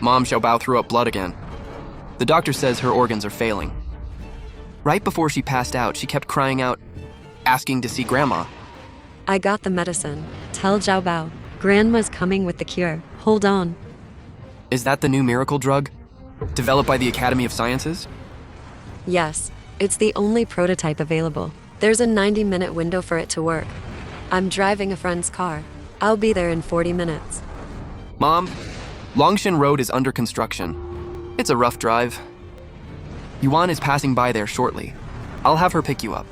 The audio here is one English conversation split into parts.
Mom Xiaobao threw up blood again. The doctor says her organs are failing. Right before she passed out, she kept crying out, asking to see Grandma. I got the medicine. Tell Xiaobao. Grandma's coming with the cure. Hold on. Is that the new miracle drug? Developed by the Academy of Sciences? Yes, it's the only prototype available. There's a 90-minute window for it to work. I'm driving a friend's car. I'll be there in 40 minutes. Mom, Longshan Road is under construction. It's a rough drive. Yuan is passing by there shortly. I'll have her pick you up.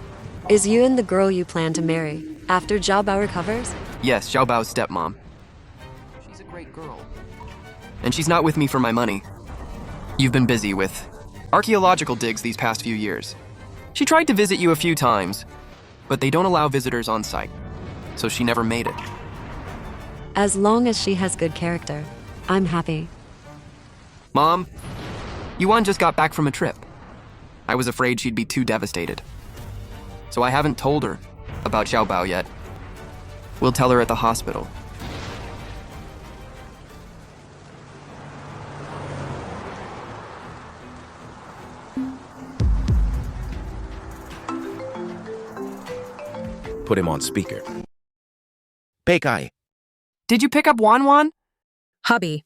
Is Yuan the girl you plan to marry after Xiaobao recovers? Yes, Xiaobao's stepmom. She's a great girl. And she's not with me for my money. You've been busy with archaeological digs these past few years. She tried to visit you a few times, but they don't allow visitors on site, so she never made it. As long as she has good character, I'm happy. Mom, Yuan just got back from a trip. I was afraid she'd be too devastated. So I haven't told her about Xiaobao yet. We'll tell her at the hospital. Put him on speaker. Peikai. Did you pick up Wan Wan? Hubby.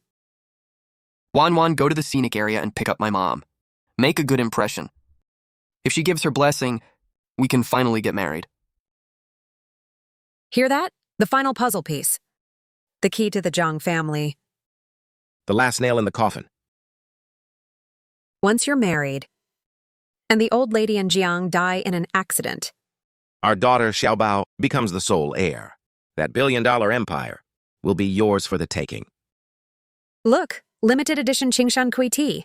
Wan Wan, go to the scenic area and pick up my mom. Make a good impression. If she gives her blessing, we can finally get married. Hear that? The final puzzle piece. The key to the Zhang family. The last nail in the coffin. Once you're married, and the old lady and Jiang die in an accident, Our daughter Xiaobao becomes the sole heir. That billion-dollar empire will be yours for the taking. look, limited edition Qingshan Kui tea.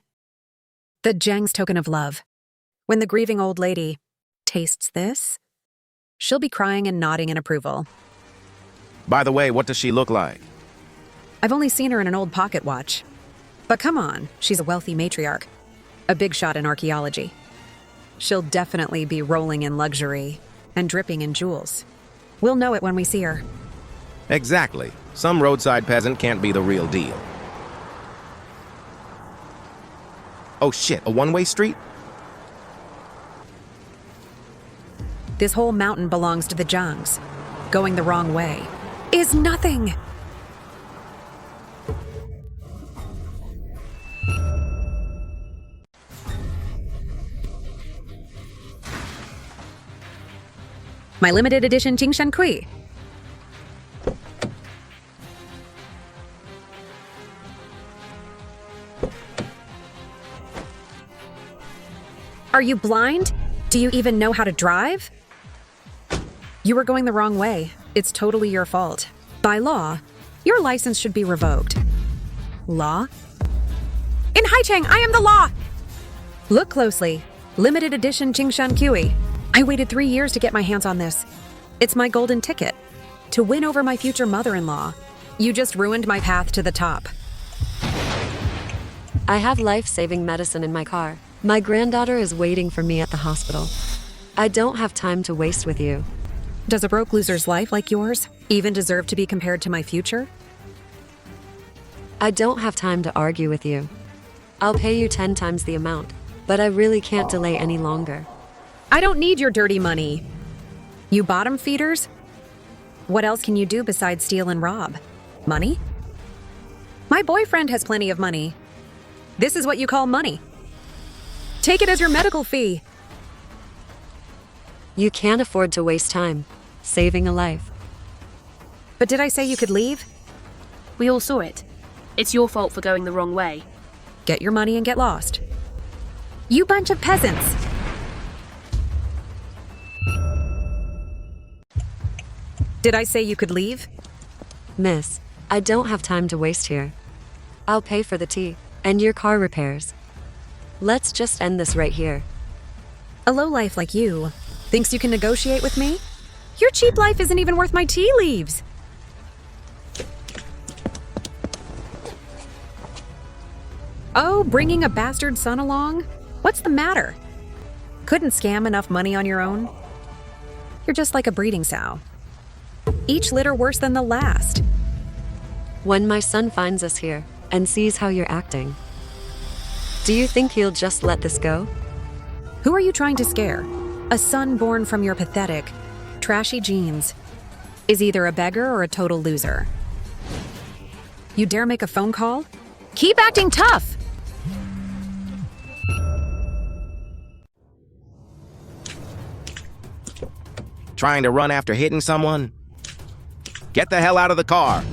The Zhang's token of love. When the grieving old lady tastes this, she'll be crying and nodding in approval. By the way, what does she look like? I've only seen her in an old pocket watch. But come on, she's a wealthy matriarch. A big shot in archaeology. She'll definitely be rolling in luxury and dripping in jewels. We'll know it when we see her. Exactly. Some roadside peasant can't be the real deal. Oh shit, a one-way street? This whole mountain belongs to the Zhangs. Going the wrong way is nothing. My limited edition Qingshan Kui. Are you blind? Do you even know how to drive? You were going the wrong way. It's totally your fault. By law, your license should be revoked. Law? In Haicheng, I am the law! Look closely. Limited edition Qingshan Kui. I waited 3 years to get my hands on this. It's my golden ticket. To win over my future mother-in-law. You just ruined my path to the top. I have life-saving medicine in my car. My granddaughter is waiting for me at the hospital. I don't have time to waste with you. Does a broke loser's life like yours even deserve to be compared to my future? I don't have time to argue with you. I'll pay you 10 times the amount, but I really can't delay any longer. I don't need your dirty money. You bottom feeders? What else can you do besides steal and rob? Money? My boyfriend has plenty of money. This is what you call money. Take it as your medical fee. You can't afford to waste time, saving a life. But did I say you could leave? We all saw it. It's your fault for going the wrong way. Get your money and get lost. You bunch of peasants! Did I say you could leave? Miss, I don't have time to waste here. I'll pay for the tea and your car repairs. Let's just end this right here. A lowlife like you thinks you can negotiate with me? Your cheap life isn't even worth my tea leaves. Oh, bringing a bastard son along? What's the matter? Couldn't scam enough money on your own? You're just like a breeding sow. Each litter worse than the last. When my son finds us here, and sees how you're acting. Do you think he'll just let this go? Who are you trying to scare? A son born from your pathetic, trashy genes is either a beggar or a total loser. You dare make a phone call? Keep acting tough! Trying to run after hitting someone? Get the hell out of the car.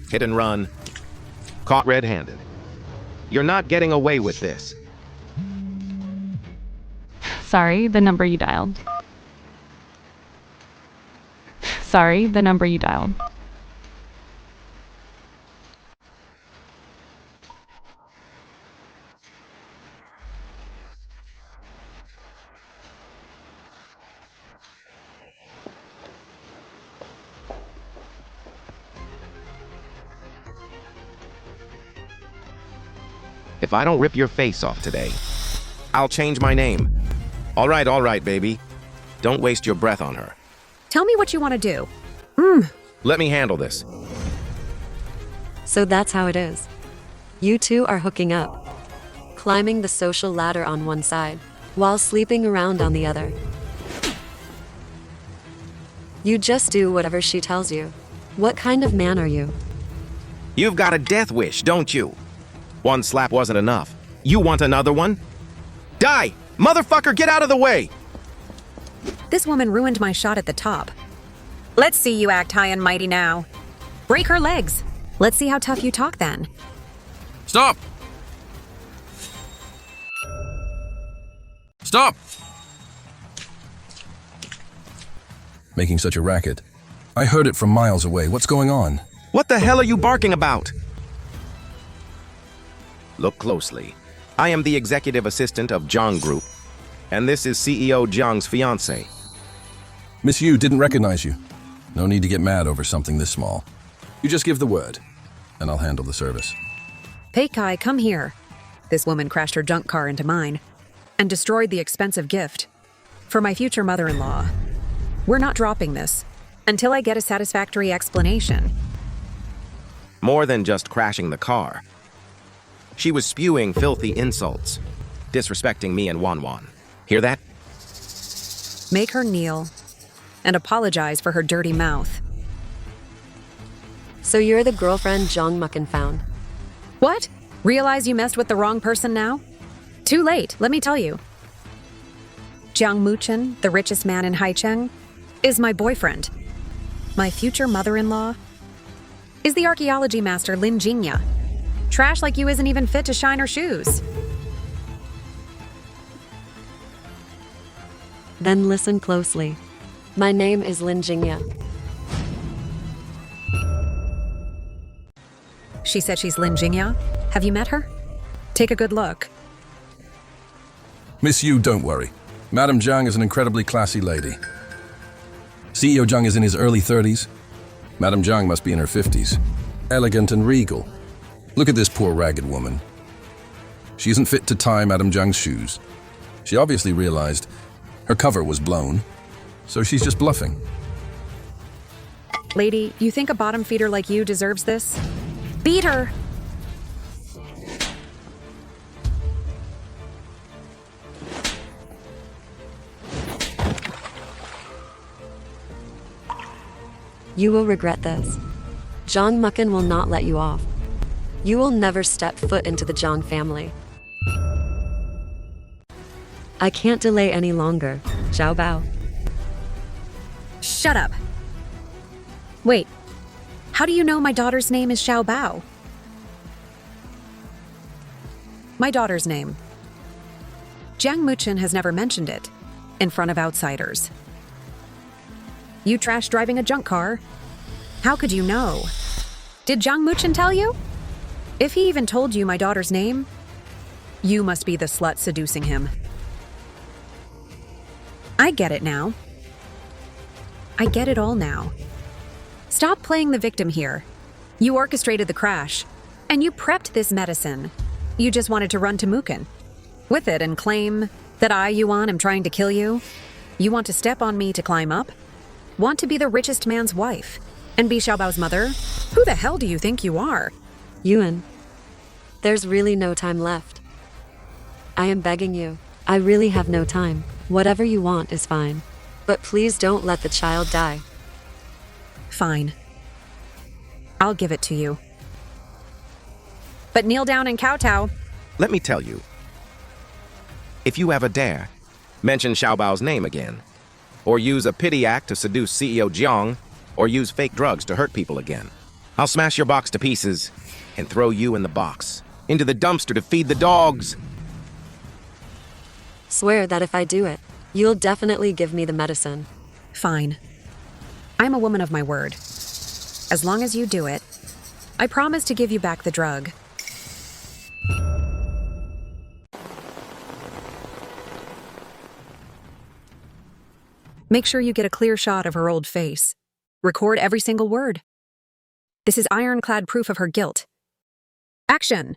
Hit and run. Caught red-handed. You're not getting away with this. Sorry, the number you dialed. Sorry, the number you dialed. If I don't rip your face off today, I'll change my name. All right, baby. Don't waste your breath on her. Tell me what you want to do. Let me handle this. So that's how it is. You two are hooking up, climbing the social ladder on one side, while sleeping around on the other. You just do whatever she tells you. What kind of man are you? You've got a death wish, don't you? One slap wasn't enough. You want another one? Die! Motherfucker, get out of the way! This woman ruined my shot at the top. Let's see you act high and mighty now. Break her legs. Let's see how tough you talk then. Stop! Stop! Making such a racket. I heard it from miles away. What's going on? What the hell are you barking about? Look closely. I am the executive assistant of Jiang Group, and this is CEO Jiang's fiancé. Miss Yu didn't recognize you. No need to get mad over something this small. You just give the word, and I'll handle the service. Peikai, come here. This woman crashed her junk car into mine and destroyed the expensive gift for my future mother-in-law. We're not dropping this until I get a satisfactory explanation. More than just crashing the car. She was spewing filthy insults, disrespecting me and Wanwan. Hear that? Make her kneel and apologize for her dirty mouth. So you're the girlfriend Zhang Mucken found. What? Realize you messed with the wrong person now? Too late, let me tell you. Jiang Muchen, the richest man in Haicheng, is my boyfriend. My future mother-in-law is the archaeology master Lin Jingya. Trash like you isn't even fit to shine her shoes. Then listen closely. My name is Lin Jingya. She said she's Lin Jingya. Have you met her? Take a good look. Miss Yu, don't worry. Madam Zhang is an incredibly classy lady. CEO Zhang is in his early 30s. Madam Zhang must be in her 50s. Elegant and regal. Look at this poor ragged woman. She isn't fit to tie Madam Zhang's shoes. She obviously realized her cover was blown, so she's just bluffing. Lady, you think a bottom feeder like you deserves this? Beat her! You will regret this. Zhang Mucken will not let you off. You will never step foot into the Zhang family. I can't delay any longer. Xiao Bao. Shut up. Wait, how do you know my daughter's name is Xiao Bao? My daughter's name. Jiang Muchen has never mentioned it in front of outsiders. You trash driving a junk car. How could you know? Did Jiang Muchen tell you? If he even told you my daughter's name, you must be the slut seducing him. I get it now. I get it all now. Stop playing the victim here. You orchestrated the crash, and you prepped this medicine. You just wanted to run to Muken with it and claim that I, Yuan, am trying to kill you. You want to step on me to climb up? Want to be the richest man's wife and be Xiaobao's mother? Who the hell do you think you are? Yuan, there's really no time left. I am begging you. I really have no time. Whatever you want is fine. But please don't let the child die. Fine. I'll give it to you. But kneel down and kowtow. Let me tell you. If you ever dare, mention Xiaobao's name again, or use a pity act to seduce CEO Jiang, or use fake drugs to hurt people again, I'll smash your box to pieces and throw you in the box, into the dumpster to feed the dogs. Swear that if I do it, you'll definitely give me the medicine. Fine. I'm a woman of my word. As long as you do it, I promise to give you back the drug. Make sure you get a clear shot of her old face. Record every single word. This is ironclad proof of her guilt. Action!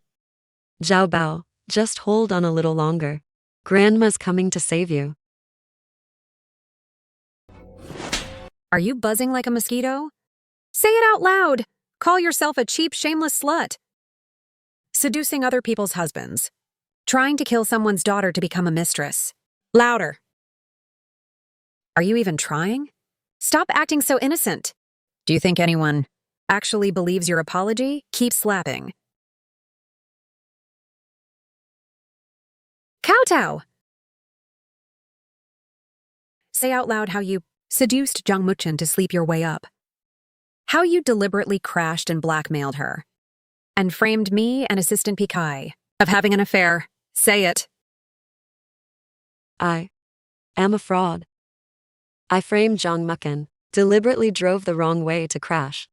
Zhao Bao, just hold on a little longer. Grandma's coming to save you. Are you buzzing like a mosquito? Say it out loud! Call yourself a cheap, shameless slut. Seducing other people's husbands. Trying to kill someone's daughter to become a mistress. Louder. Are you even trying? Stop acting so innocent. Do you think anyone actually believes your apology? Keep slapping. Kowtow! Say out loud how you seduced Zhang Muchen to sleep your way up. How you deliberately crashed and blackmailed her. And framed me and Assistant Pikai of having an affair. Say it. I am a fraud. I framed Zhang Muchen, deliberately drove the wrong way to crash.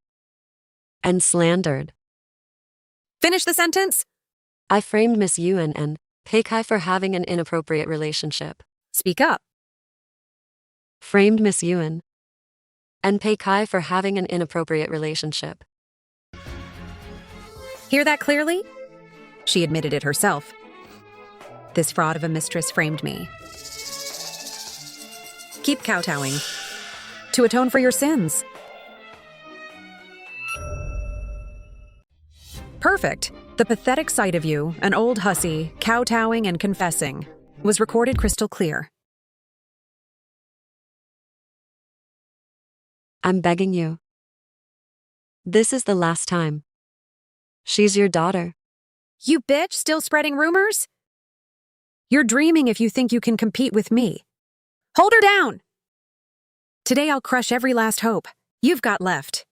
And slandered. Finish the sentence. I framed Miss Yuan and Peikai for having an inappropriate relationship. Speak up. Framed Miss Yuan and Peikai for having an inappropriate relationship. Hear that clearly? She admitted it herself. This fraud of a mistress framed me. Keep kowtowing. To atone for your sins. Perfect. The pathetic sight of you, an old hussy, kowtowing and confessing, was recorded crystal clear. I'm begging you. This is the last time. She's your daughter. You bitch, still spreading rumors? You're dreaming if you think you can compete with me. Hold her down! Today I'll crush every last hope you've got left.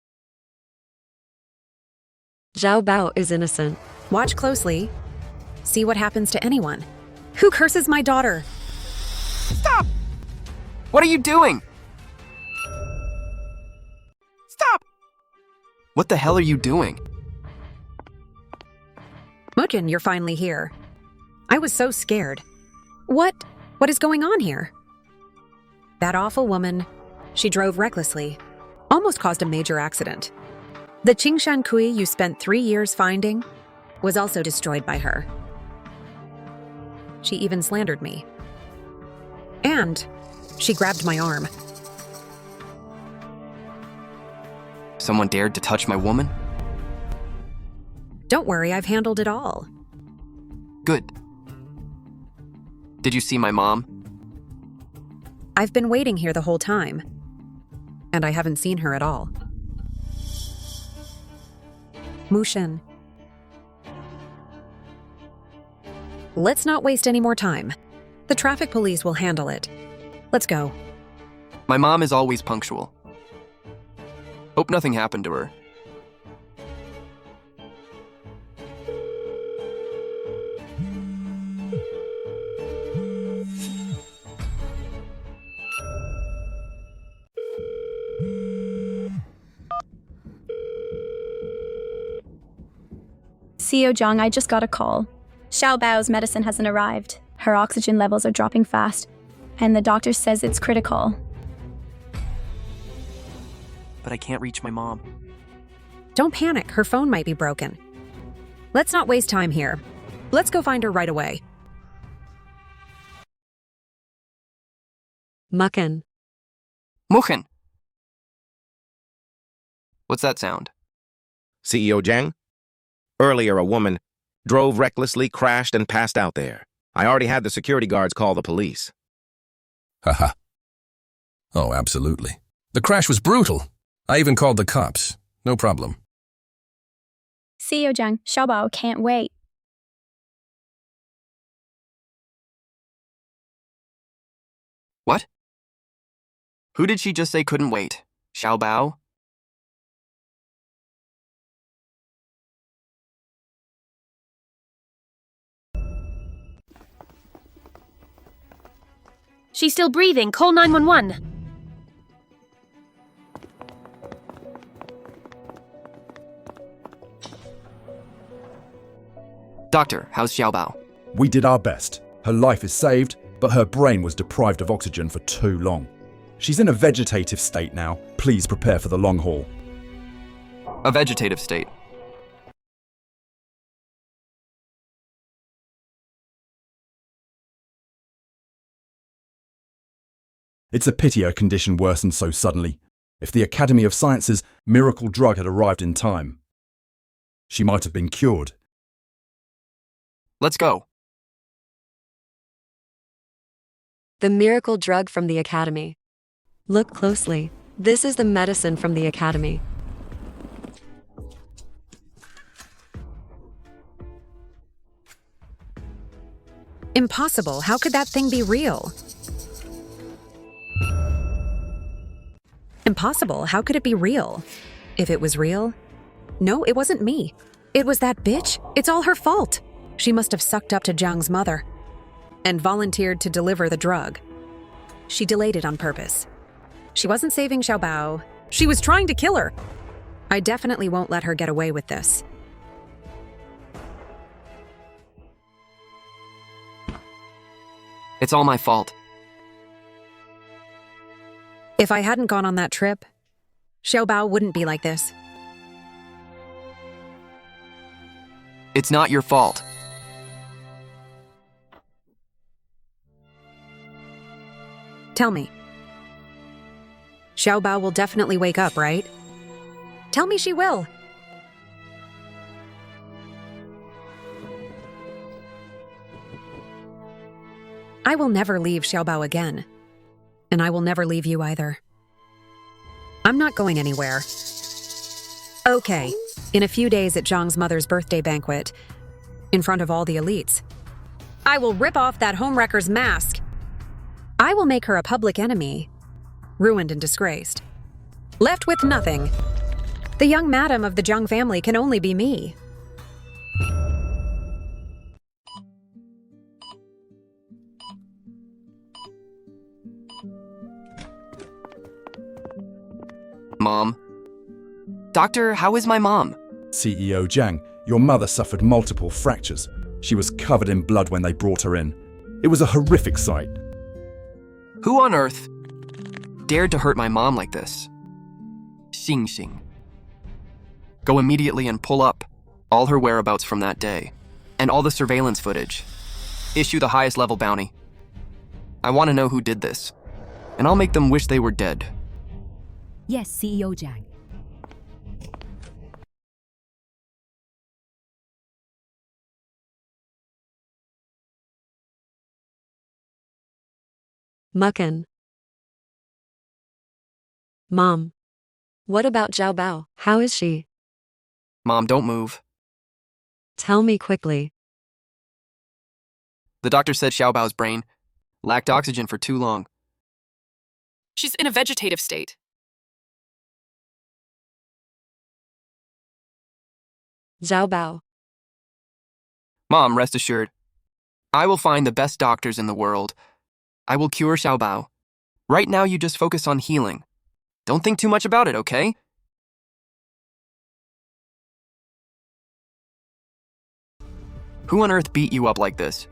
Zhao Bao is innocent. Watch closely. See what happens to anyone who curses my daughter. Stop! What are you doing? Stop! What the hell are you doing? Muchen, you're finally here. I was so scared. What is going on here? That awful woman, she drove recklessly, almost caused a major accident. The Qingshan Kui you spent 3 years finding was also destroyed by her. She even slandered me. And she grabbed my arm. Someone dared to touch my woman? Don't worry, I've handled it all. Good. Did you see my mom? I've been waiting here the whole time, and I haven't seen her at all. Mushin. Let's not waste any more time. The traffic police will handle it. Let's go. My mom is always punctual. Hope nothing happened to her. CEO Zhang, I just got a call. Xiao Bao's medicine hasn't arrived. Her oxygen levels are dropping fast, and the doctor says it's critical. But I can't reach my mom. Don't panic, her phone might be broken. Let's not waste time here. Let's go find her right away. Muchen. Muchen, What's that sound? CEO Jiang? Earlier, a woman drove recklessly, crashed, and passed out there. I already had the security guards call the police. Haha. Oh, absolutely. The crash was brutal. I even called the cops. No problem. CEO Jiang, Xiaobao can't wait. What? Who did she just say couldn't wait? Xiao Bao? She's still breathing. Call 911. Doctor, how's Xiao Bao? We did our best. Her life is saved, but her brain was deprived of oxygen for too long. She's in a vegetative state now. Please prepare for the long haul. A vegetative state. It's a pity her condition worsened so suddenly. If the Academy of Sciences' miracle drug had arrived in time, she might have been cured. Let's go. The miracle drug from the Academy. Look closely. This is the medicine from the Academy. Impossible. How could that thing be real? Impossible. How could it be real? If it was real? No, it wasn't me. It was that bitch. It's all her fault. She must have sucked up to Jiang's mother and volunteered to deliver the drug. She delayed it on purpose. She wasn't saving Xiaobao. She was trying to kill her. I definitely won't let her get away with this. It's all my fault. If I hadn't gone on that trip, Xiaobao wouldn't be like this. It's not your fault. Tell me. Xiaobao will definitely wake up, right? Tell me she will. I will never leave Xiaobao again. And I will never leave you either. I'm not going anywhere. Okay, in a few days at Zhang's mother's birthday banquet, in front of all the elites, I will rip off that homewrecker's mask. I will make her a public enemy, ruined and disgraced. Left with nothing. The young madam of the Zhang family can only be me. Mom. Doctor, how is my mom? CEO Jiang, your mother suffered multiple fractures. She was covered in blood when they brought her in. It was a horrific sight. Who on earth dared to hurt my mom like this? Xing Xing. Go immediately and pull up all her whereabouts from that day, and all the surveillance footage. Issue the highest level bounty. I want to know who did this, and I'll make them wish they were dead. Yes, CEO Jiang. Muckin. Mom. What about Zhao Bao? How is she? Mom, don't move. Tell me quickly. The doctor said Xiao Bao's brain lacked oxygen for too long. She's in a vegetative state. Zhao Bao. Mom, rest assured, I will find the best doctors in the world. I will cure Xiao Bao. Right now, you just focus on healing. Don't think too much about it, okay? Who on earth beat you up like this?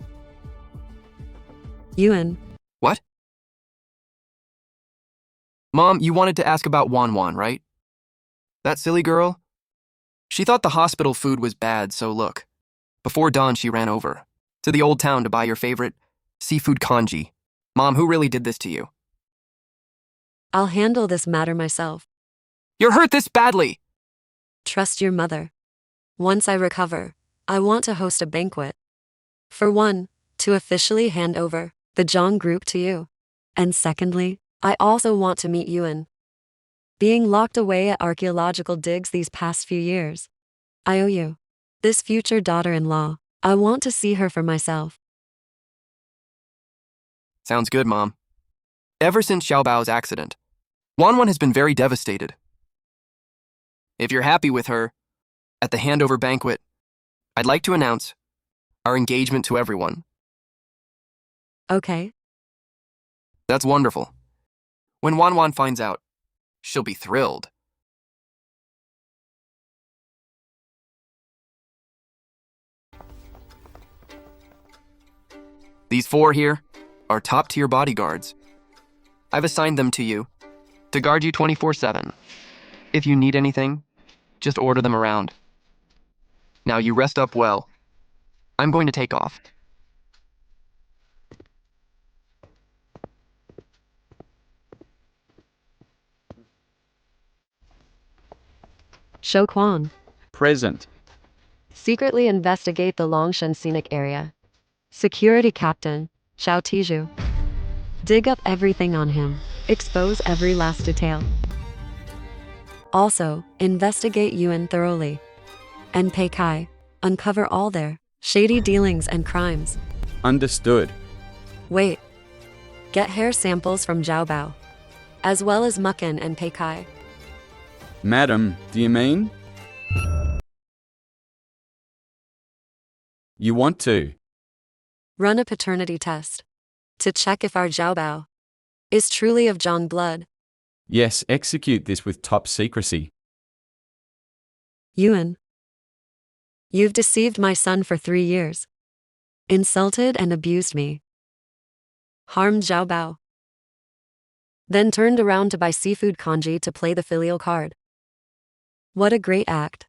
Yuan. What? Mom, you wanted to ask about Wan Wan, right? That silly girl? She thought the hospital food was bad, so look. Before dawn, she ran over to the old town to buy your favorite seafood congee. Mom, who really did this to you? I'll handle this matter myself. You're hurt this badly. Trust your mother. Once I recover, I want to host a banquet. For one, to officially hand over the Jong group to you. And secondly, I also want to meet Yuan. Being locked away at archaeological digs these past few years, I owe you. This future daughter-in-law, I want to see her for myself. Sounds good, Mom. Ever since Xiaobao's accident, Wanwan has been very devastated. If you're happy with her, at the handover banquet, I'd like to announce our engagement to everyone. Okay. That's wonderful. When Wanwan finds out, she'll be thrilled. These 4 here are top-tier bodyguards. I've assigned them to you to guard you 24/7. If you need anything, just order them around. Now you rest up well. I'm going to take off. Shou Quan. Present. Secretly investigate the Longshan scenic area. Security Captain, Xiao Tiju. Dig up everything on him. Expose every last detail. Also, investigate Yuan thoroughly. And Pei Kai. Uncover all their shady dealings and crimes. Understood. Wait. Get hair samples from Zhao Bao. As well as Mucken and Pei Kai. Madam, do you mean? You want to? Run a paternity test. To check if our Zhao Bao is truly of Zhang blood. Yes, execute this with top secrecy. Yuan. You've deceived my son for 3 years. Insulted and abused me. Harmed Zhao Bao. Then turned around to buy seafood kanji to play the filial card. What a great act.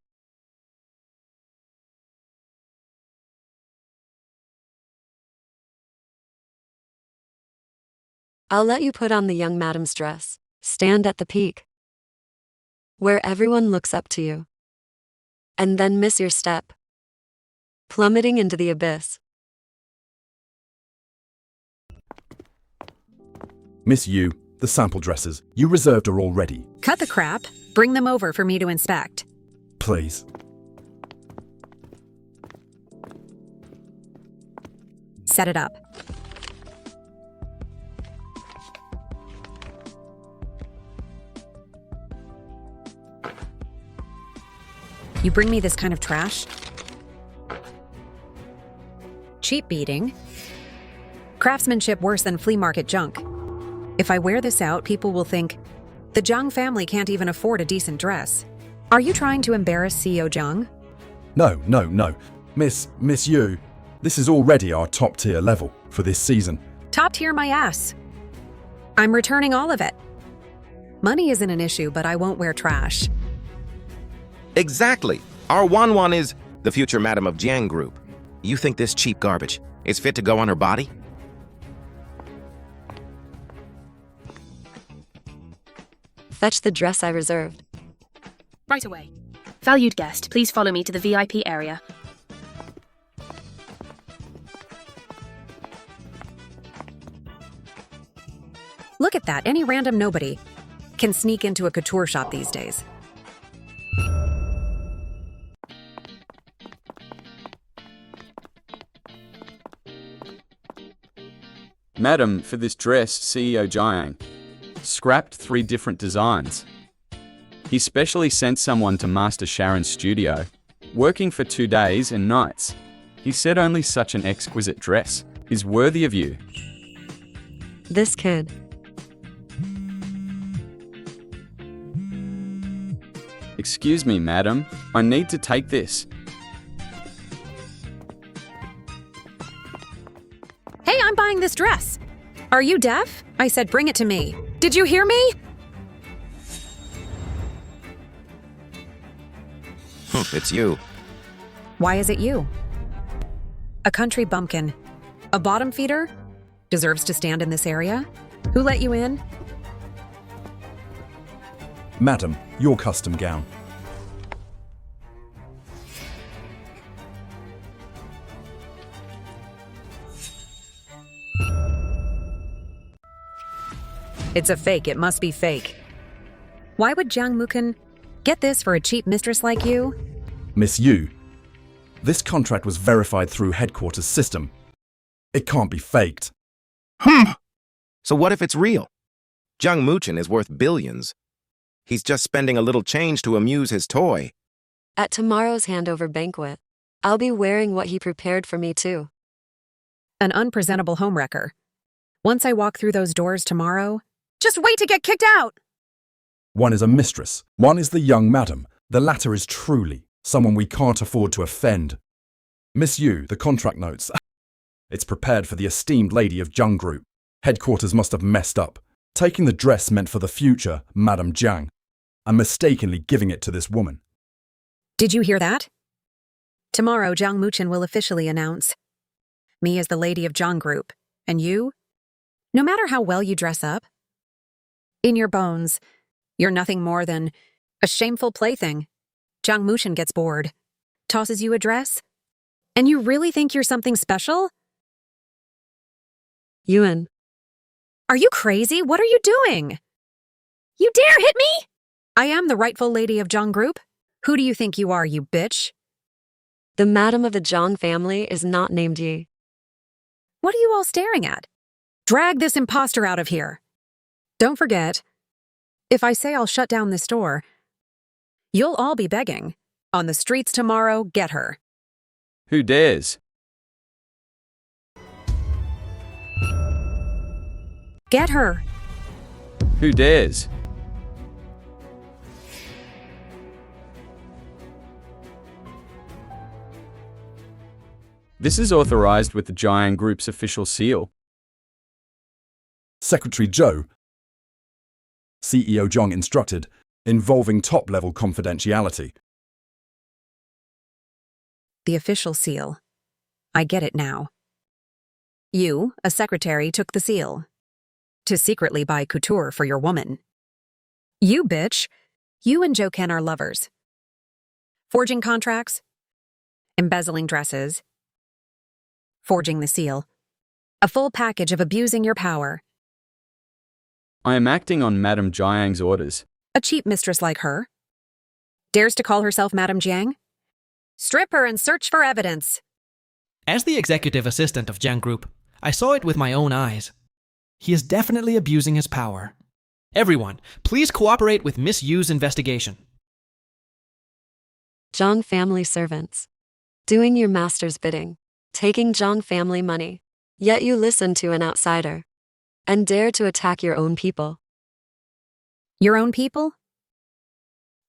I'll let you put on the young madam's dress. Stand at the peak, where everyone looks up to you. And then miss your step, plummeting into the abyss. Miss Yu, the sample dresses. You reserved are already. Cut the crap. Bring them over for me to inspect. Please. Set it up. You bring me this kind of trash? Cheap beating. Craftsmanship worse than flea market junk. If I wear this out, people will think, the Zhang family can't even afford a decent dress. Are you trying to embarrass CEO Zhang? No. Miss Yu, this is already our top tier level for this season. Top tier my ass. I'm returning all of it. Money isn't an issue, but I won't wear trash. Exactly. Our Wanwan is the future Madam of Jiang Group. You think this cheap garbage is fit to go on her body? Fetch the dress I reserved. Right away. Valued guest, please follow me to the VIP area. Look at that, any random nobody can sneak into a couture shop these days. Madam, for this dress, CEO Jiang scrapped 3 different designs. He specially sent someone to Master Sharon's studio, working for 2 days and nights. He said only such an exquisite dress is worthy of you. This kid. Excuse me, madam. I need to take this. Hey, I'm buying this dress. Are you deaf? I said bring it to me. Did you hear me? It's you. Why is it you? A country bumpkin. A bottom feeder? Deserves to stand in this area? Who let you in? Madam, your custom gown. It's a fake. It must be fake. Why would Jiang Mukan get this for a cheap mistress like you? Miss Yu, this contract was verified through headquarters system. It can't be faked. So what if it's real? Jung Muchin is worth billions. He's just spending a little change to amuse his toy. At tomorrow's handover banquet, I'll be wearing what he prepared for me too. An unpresentable homewrecker. Once I walk through those doors tomorrow, just wait to get kicked out! One is a mistress, one is the young madam. The latter is truly someone we can't afford to offend. Miss Yu, the contract notes. It's prepared for the esteemed lady of Jung Group. Headquarters must have messed up, taking the dress meant for the future Madame Jiang, and mistakenly giving it to this woman. Did you hear that? Tomorrow, Jiang Muchin will officially announce me as the lady of Jung Group, and you? No matter how well you dress up, in your bones, you're nothing more than a shameful plaything. Jiang Muchin gets bored, tosses you a dress, and you really think you're something special? Yuan. Are you crazy? What are you doing? You dare hit me? I am the rightful lady of Jung Group. Who do you think you are, you bitch? The madam of the Zhang family is not named Yi. What are you all staring at? Drag this imposter out of here. Don't forget, if I say I'll shut down this store, you'll all be begging. On the streets tomorrow, get her. Who dares? Get her. Who dares? This is authorized with the Jiang Group's official seal. Secretary Zhou, CEO Zhang instructed, involving top-level confidentiality. The official seal. I get it now. You, a secretary, took the seal to secretly buy couture for your woman. You, bitch. You and Zhou Ken are lovers. Forging contracts, embezzling dresses, forging the seal. A full package of abusing your power. I am acting on Madame Jiang's orders. A cheap mistress like her dares to call herself Madame Jiang? Strip her and search for evidence. As the executive assistant of Jiang Group, I saw it with my own eyes. He is definitely abusing his power. Everyone, please cooperate with Miss Yu's investigation. Zhang family servants. Doing your master's bidding. Taking Zhang family money. Yet you listen to an outsider. And dare to attack your own people. Your own people?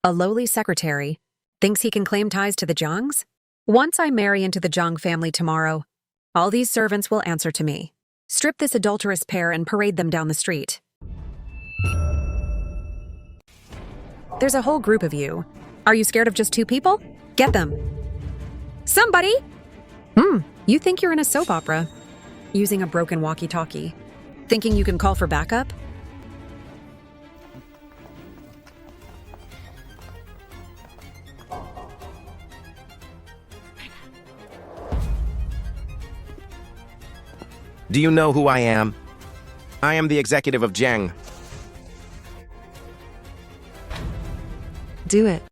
A lowly secretary thinks he can claim ties to the Zhangs? Once I marry into the Zhang family tomorrow, all these servants will answer to me. Strip this adulterous pair and parade them down the street. There's a whole group of you. Are you scared of just two people? Get them. Somebody! You think you're in a soap opera, using a broken walkie-talkie, thinking you can call for backup? Do you know who I am? I am the executive of Jiang. Do it.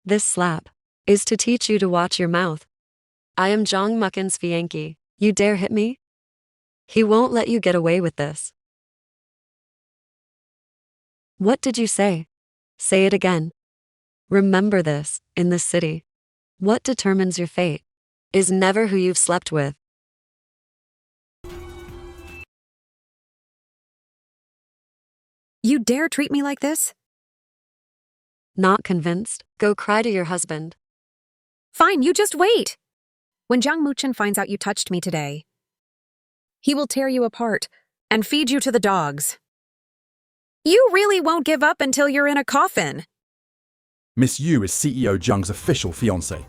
This slap is to teach you to watch your mouth. I am Zhang Muckin's fiancé. You dare hit me? He won't let you get away with this. What did you say? Say it again. Remember this, in this city. What determines your fate is never who you've slept with. You dare treat me like this? Not convinced? Go cry to your husband. Fine, you just wait. When Jiang Muchin finds out you touched me today, he will tear you apart and feed you to the dogs. You really won't give up until you're in a coffin. Miss Yu is CEO Zhang's official fiancée.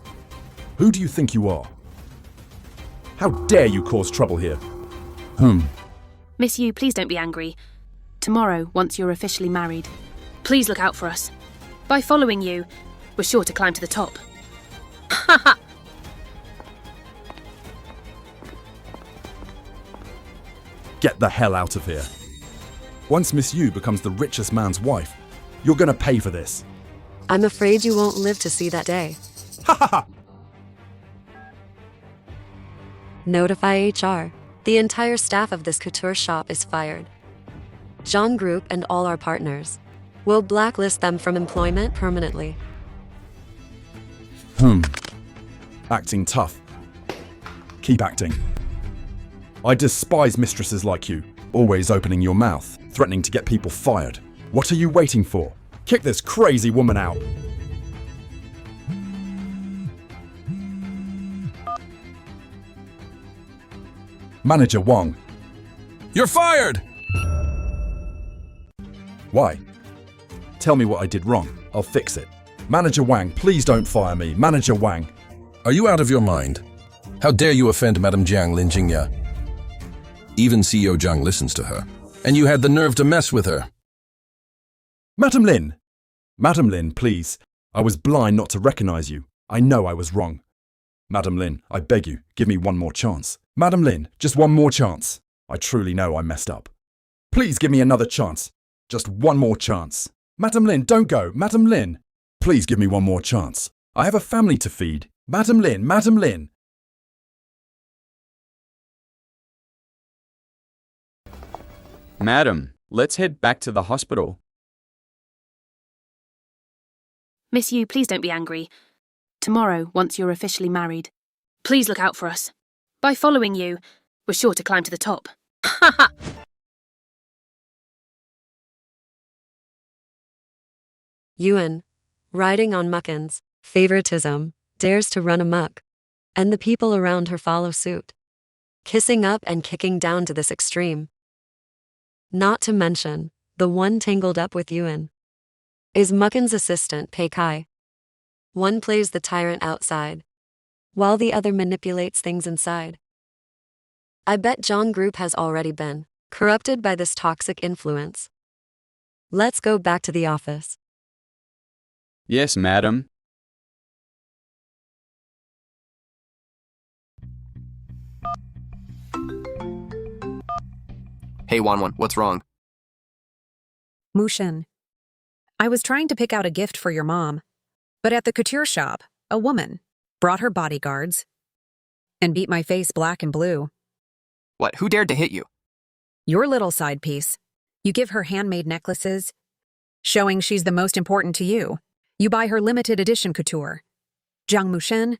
Who do you think you are? How dare you cause trouble here? Miss Yu, please don't be angry. Tomorrow, once you're officially married, please look out for us. By following you, we're sure to climb to the top. Get the hell out of here. Once Miss Yu becomes the richest man's wife, you're gonna pay for this. I'm afraid you won't live to see that day. Ha ha ha! Notify HR. The entire staff of this couture shop is fired. Zhang Group and all our partners. We'll blacklist them from employment permanently. Acting tough. Keep acting. I despise mistresses like you, always opening your mouth, threatening to get people fired. What are you waiting for? Kick this crazy woman out. Manager Wang. You're fired! Why? Tell me what I did wrong. I'll fix it. Manager Wang, please don't fire me. Manager Wang. Are you out of your mind? How dare you offend Madame Jiang Lin Jingya? Even CEO Jiang listens to her. And you had the nerve to mess with her. Madam Lin! Madam Lin, please. I was blind not to recognize you. I know I was wrong. Madam Lin, I beg you, give me one more chance. Madam Lin, just one more chance. I truly know I messed up. Please give me another chance. Just one more chance. Madam Lin, don't go. Madam Lin. Please give me one more chance. I have a family to feed. Madam Lin, Madam Lin. Madam, let's head back to the hospital. Miss Yu, please don't be angry. Tomorrow, once you're officially married, please look out for us. By following you, we're sure to climb to the top. Ha ha! Yuan, riding on muckins, favoritism, dares to run amok. And the people around her follow suit. Kissing up and kicking down to this extreme. Not to mention, the one tangled up with Yuan is Muckin's assistant, Pei Kai. One plays the tyrant outside, while the other manipulates things inside. I bet Zhang Group has already been corrupted by this toxic influence. Let's go back to the office. Yes, madam. Hey, Wanwan, what's wrong? Mushin, I was trying to pick out a gift for your mom, but at the couture shop, a woman brought her bodyguards and beat my face black and blue. What, who dared to hit you? Your little side piece. You give her handmade necklaces, showing she's the most important to you. You buy her limited edition couture. Zhang Mushin,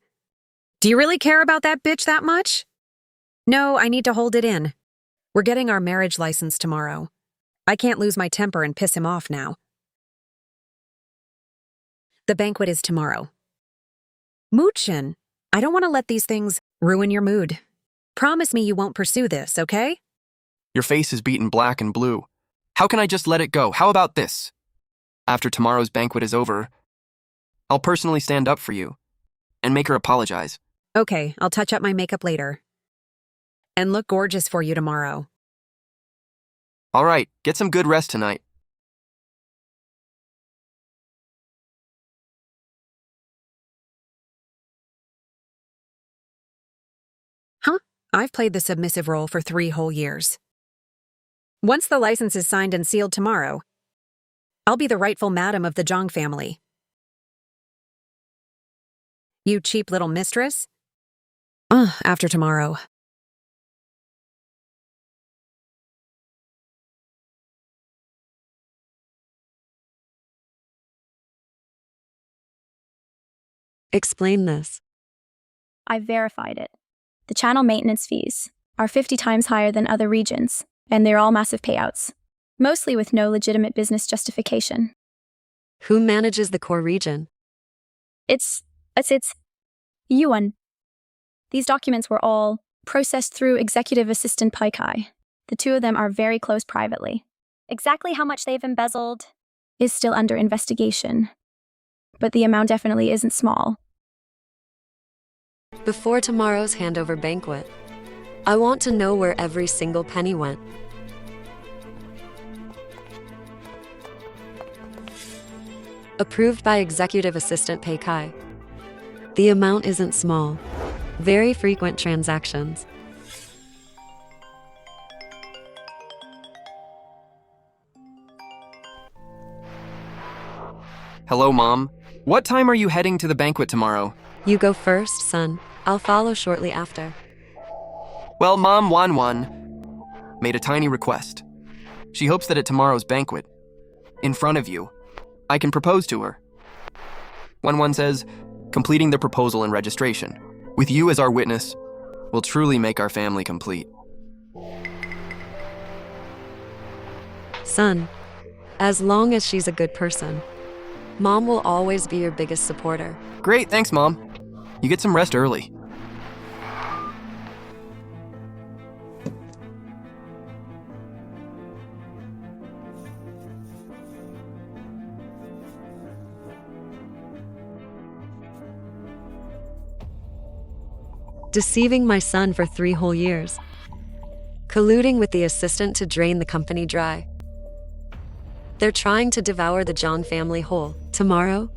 do you really care about that bitch that much? No, I need to hold it in. We're getting our marriage license tomorrow. I can't lose my temper and piss him off now. The banquet is tomorrow. Muchin, I don't want to let these things ruin your mood. Promise me you won't pursue this, okay? Your face is beaten black and blue. How can I just let it go? How about this? After tomorrow's banquet is over, I'll personally stand up for you and make her apologize. Okay, I'll touch up my makeup later. And look gorgeous for you tomorrow. All right, get some good rest tonight. Huh? I've played the submissive role for 3 whole years. Once the license is signed and sealed tomorrow, I'll be the rightful madam of the Zhang family. You cheap little mistress? After tomorrow. Explain this. I've verified it. The channel maintenance fees are 50 times higher than other regions, and they're all massive payouts, mostly with no legitimate business justification. Who manages the core region? It's Yuan. These documents were all processed through executive assistant Pai Kai. The two of them are very close privately. Exactly how much they've embezzled is still under investigation, but the amount definitely isn't small. Before tomorrow's handover banquet, I want to know where every single penny went. Approved by Executive Assistant Pei Kai. The amount isn't small. Very frequent transactions. Hello, Mom. What time are you heading to the banquet tomorrow? You go first, son. I'll follow shortly after. Well, Mom Wan made a tiny request. She hopes that at tomorrow's banquet, in front of you, I can propose to her. Wan says, completing the proposal and registration, with you as our witness, will truly make our family complete. Son, as long as she's a good person, Mom will always be your biggest supporter. Great, thanks, Mom. You get some rest early. Deceiving my son for 3 whole years. Colluding with the assistant to drain the company dry. They're trying to devour the Zhang family whole. Tomorrow,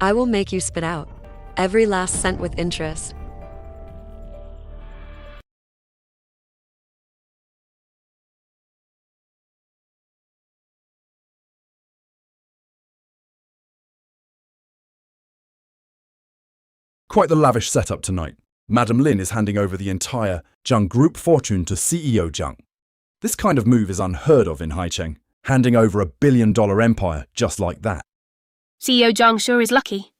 I will make you spit out every last cent with interest. Quite the lavish setup tonight. Madam Lin is handing over the entire Zhang Group fortune to CEO Zhang. This kind of move is unheard of in Haicheng, handing over $1 billion empire just like that. CEO Zhang sure is lucky.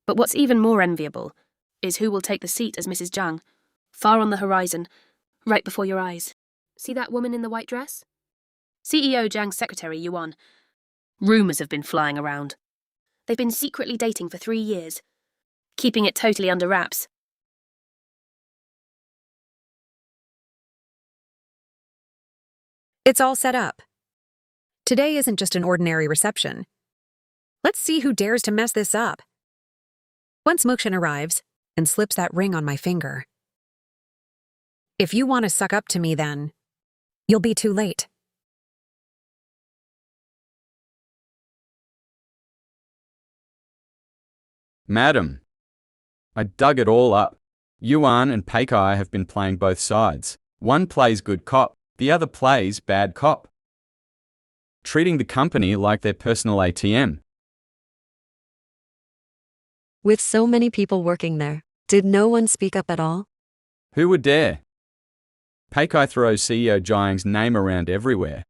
But what's even more enviable is who will take the seat as Mrs. Zhang, far on the horizon, right before your eyes. See that woman in the white dress? CEO Zhang's secretary, Yuan. Rumours have been flying around. They've been secretly dating for 3 years, keeping it totally under wraps. It's all set up. Today isn't just an ordinary reception. Let's see who dares to mess this up. Once Mukshin arrives and slips that ring on my finger. If you want to suck up to me then, you'll be too late. Madam, I dug it all up. Yuan and Peikai have been playing both sides. One plays good cop, the other plays bad cop. Treating the company like their personal ATM. With so many people working there, did no one speak up at all? Who would dare? Peikai throws CEO Jiang's name around everywhere.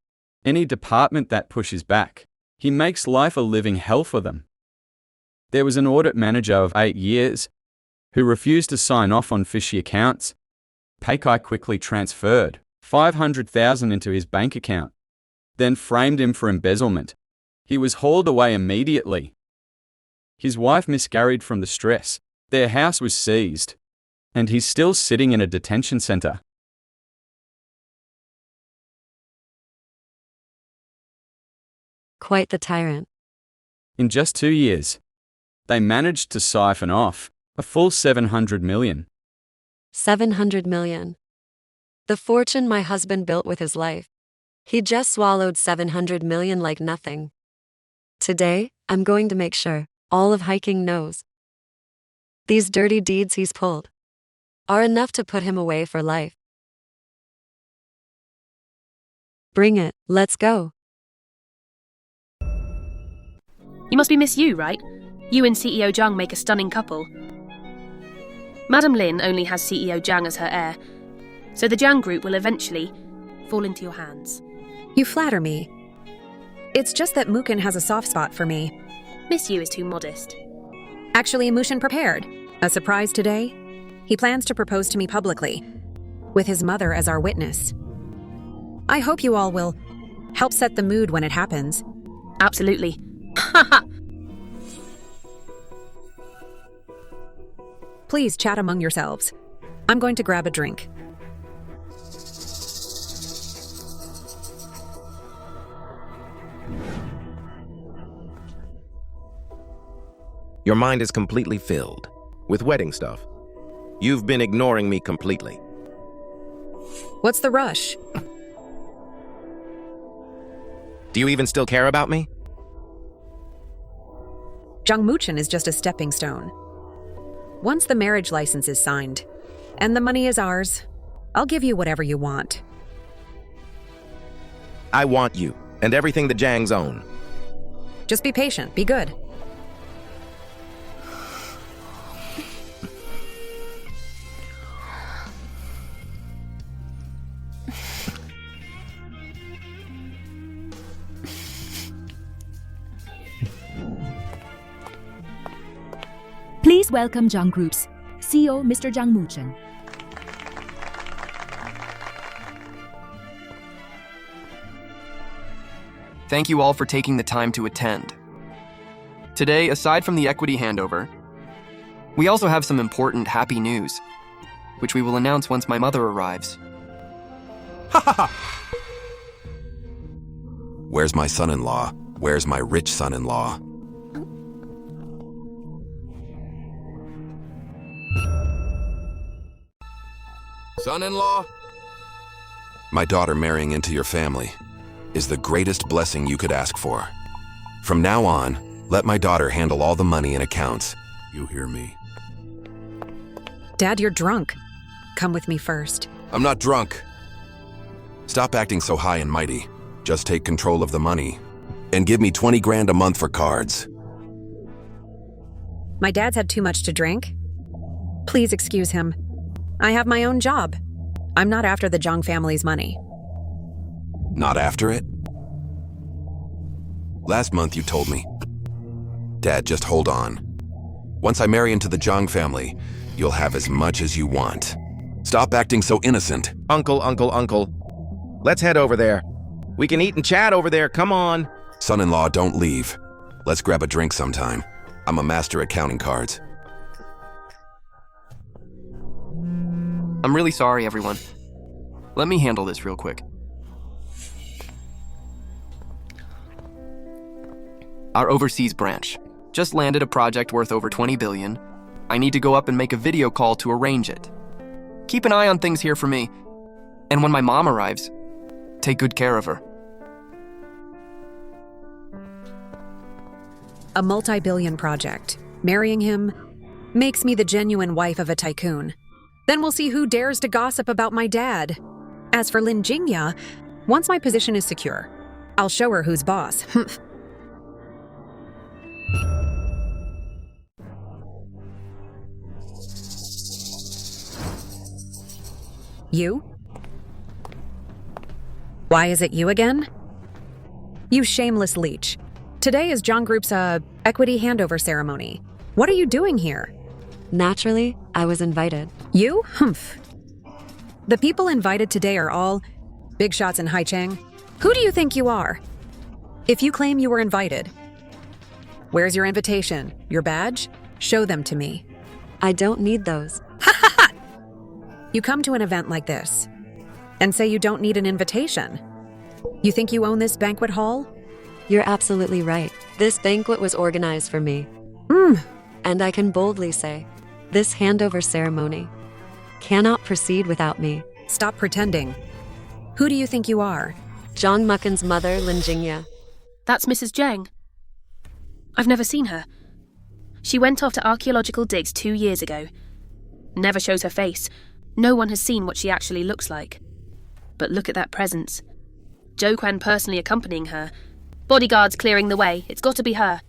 Any department that pushes back, he makes life a living hell for them. There was an audit manager of 8 years who refused to sign off on fishy accounts. Peikai quickly transferred $500,000 into his bank account, then framed him for embezzlement. He was hauled away immediately. His wife miscarried from the stress. Their house was seized, and he's still sitting in a detention center. Quite the tyrant. In just 2 years, they managed to siphon off a full 700 million. 700 million. The fortune my husband built with his life. He just swallowed 700 million like nothing. Today, I'm going to make sure all of Hiking knows. These dirty deeds he's pulled are enough to put him away for life. Bring it, let's go. You must be Miss Yu, right? You and CEO Zhang make a stunning couple. Madam Lin only has CEO Zhang as her heir, so the Zhang Group will eventually fall into your hands. You flatter me. It's just that Mukin has a soft spot for me. Miss Yu is too modest. Actually, Mushin prepared. A surprise today. He plans to propose to me publicly, with his mother as our witness. I hope you all will help set the mood when it happens. Absolutely. Please chat among yourselves. I'm going to grab a drink. Your mind is completely filled with wedding stuff. You've been ignoring me completely. What's the rush? Do you even still care about me? Zhang Muchen is just a stepping stone. Once the marriage license is signed, and the money is ours, I'll give you whatever you want. I want you, and everything the Zhangs own. Just be patient, be good. Please welcome Jung Group's CEO, Mr. Jang Moo-chen. Thank you all for taking the time to attend. Today, aside from the equity handover, we also have some important happy news, which we will announce once my mother arrives. Where's my son-in-law? Where's my rich son-in-law? Son-in-law? My daughter marrying into your family is the greatest blessing you could ask for. From now on, let my daughter handle all the money and accounts. You hear me? Dad, you're drunk. Come with me first. I'm not drunk. Stop acting so high and mighty. Just take control of the money and give me 20 grand a month for cards. My dad's had too much to drink. Please excuse him. I have my own job. I'm not after the Jung family's money. Not after it? Last month you told me. Dad, just hold on. Once I marry into the Jung family, you'll have as much as you want. Stop acting so innocent. Uncle. Let's head over there. We can eat and chat over there, come on. Son-in-law, don't leave. Let's grab a drink sometime. I'm a master at counting cards. I'm really sorry, everyone. Let me handle this real quick. Our overseas branch just landed a project worth over 20 billion. I need to go up and make a video call to arrange it. Keep an eye on things here for me. And when my mom arrives, take good care of her. A multi-billion project. Marrying him makes me the genuine wife of a tycoon. Then we'll see who dares to gossip about my dad. As for Lin Jingya, once my position is secure, I'll show her who's boss. You? Why is it you again? You shameless leech. Today is Jung Group's equity handover ceremony. What are you doing here? Naturally, I was invited. You? Humph. The people invited today are all big shots in Haicheng. Who do you think you are? If you claim you were invited, where's your invitation? Your badge? Show them to me. I don't need those. You come to an event like this and say you don't need an invitation. You think you own this banquet hall? You're absolutely right. This banquet was organized for me. And I can boldly say, this handover ceremony cannot proceed without me. Stop pretending. Who do you think you are? Zhang Mucken's mother, Lin Jingya. That's Mrs. Zhang. I've never seen her. She went off to archaeological digs 2 years ago. Never shows her face. No one has seen what she actually looks like. But look at that presence. Zhou Quan personally accompanying her. Bodyguards clearing the way. It's got to be her.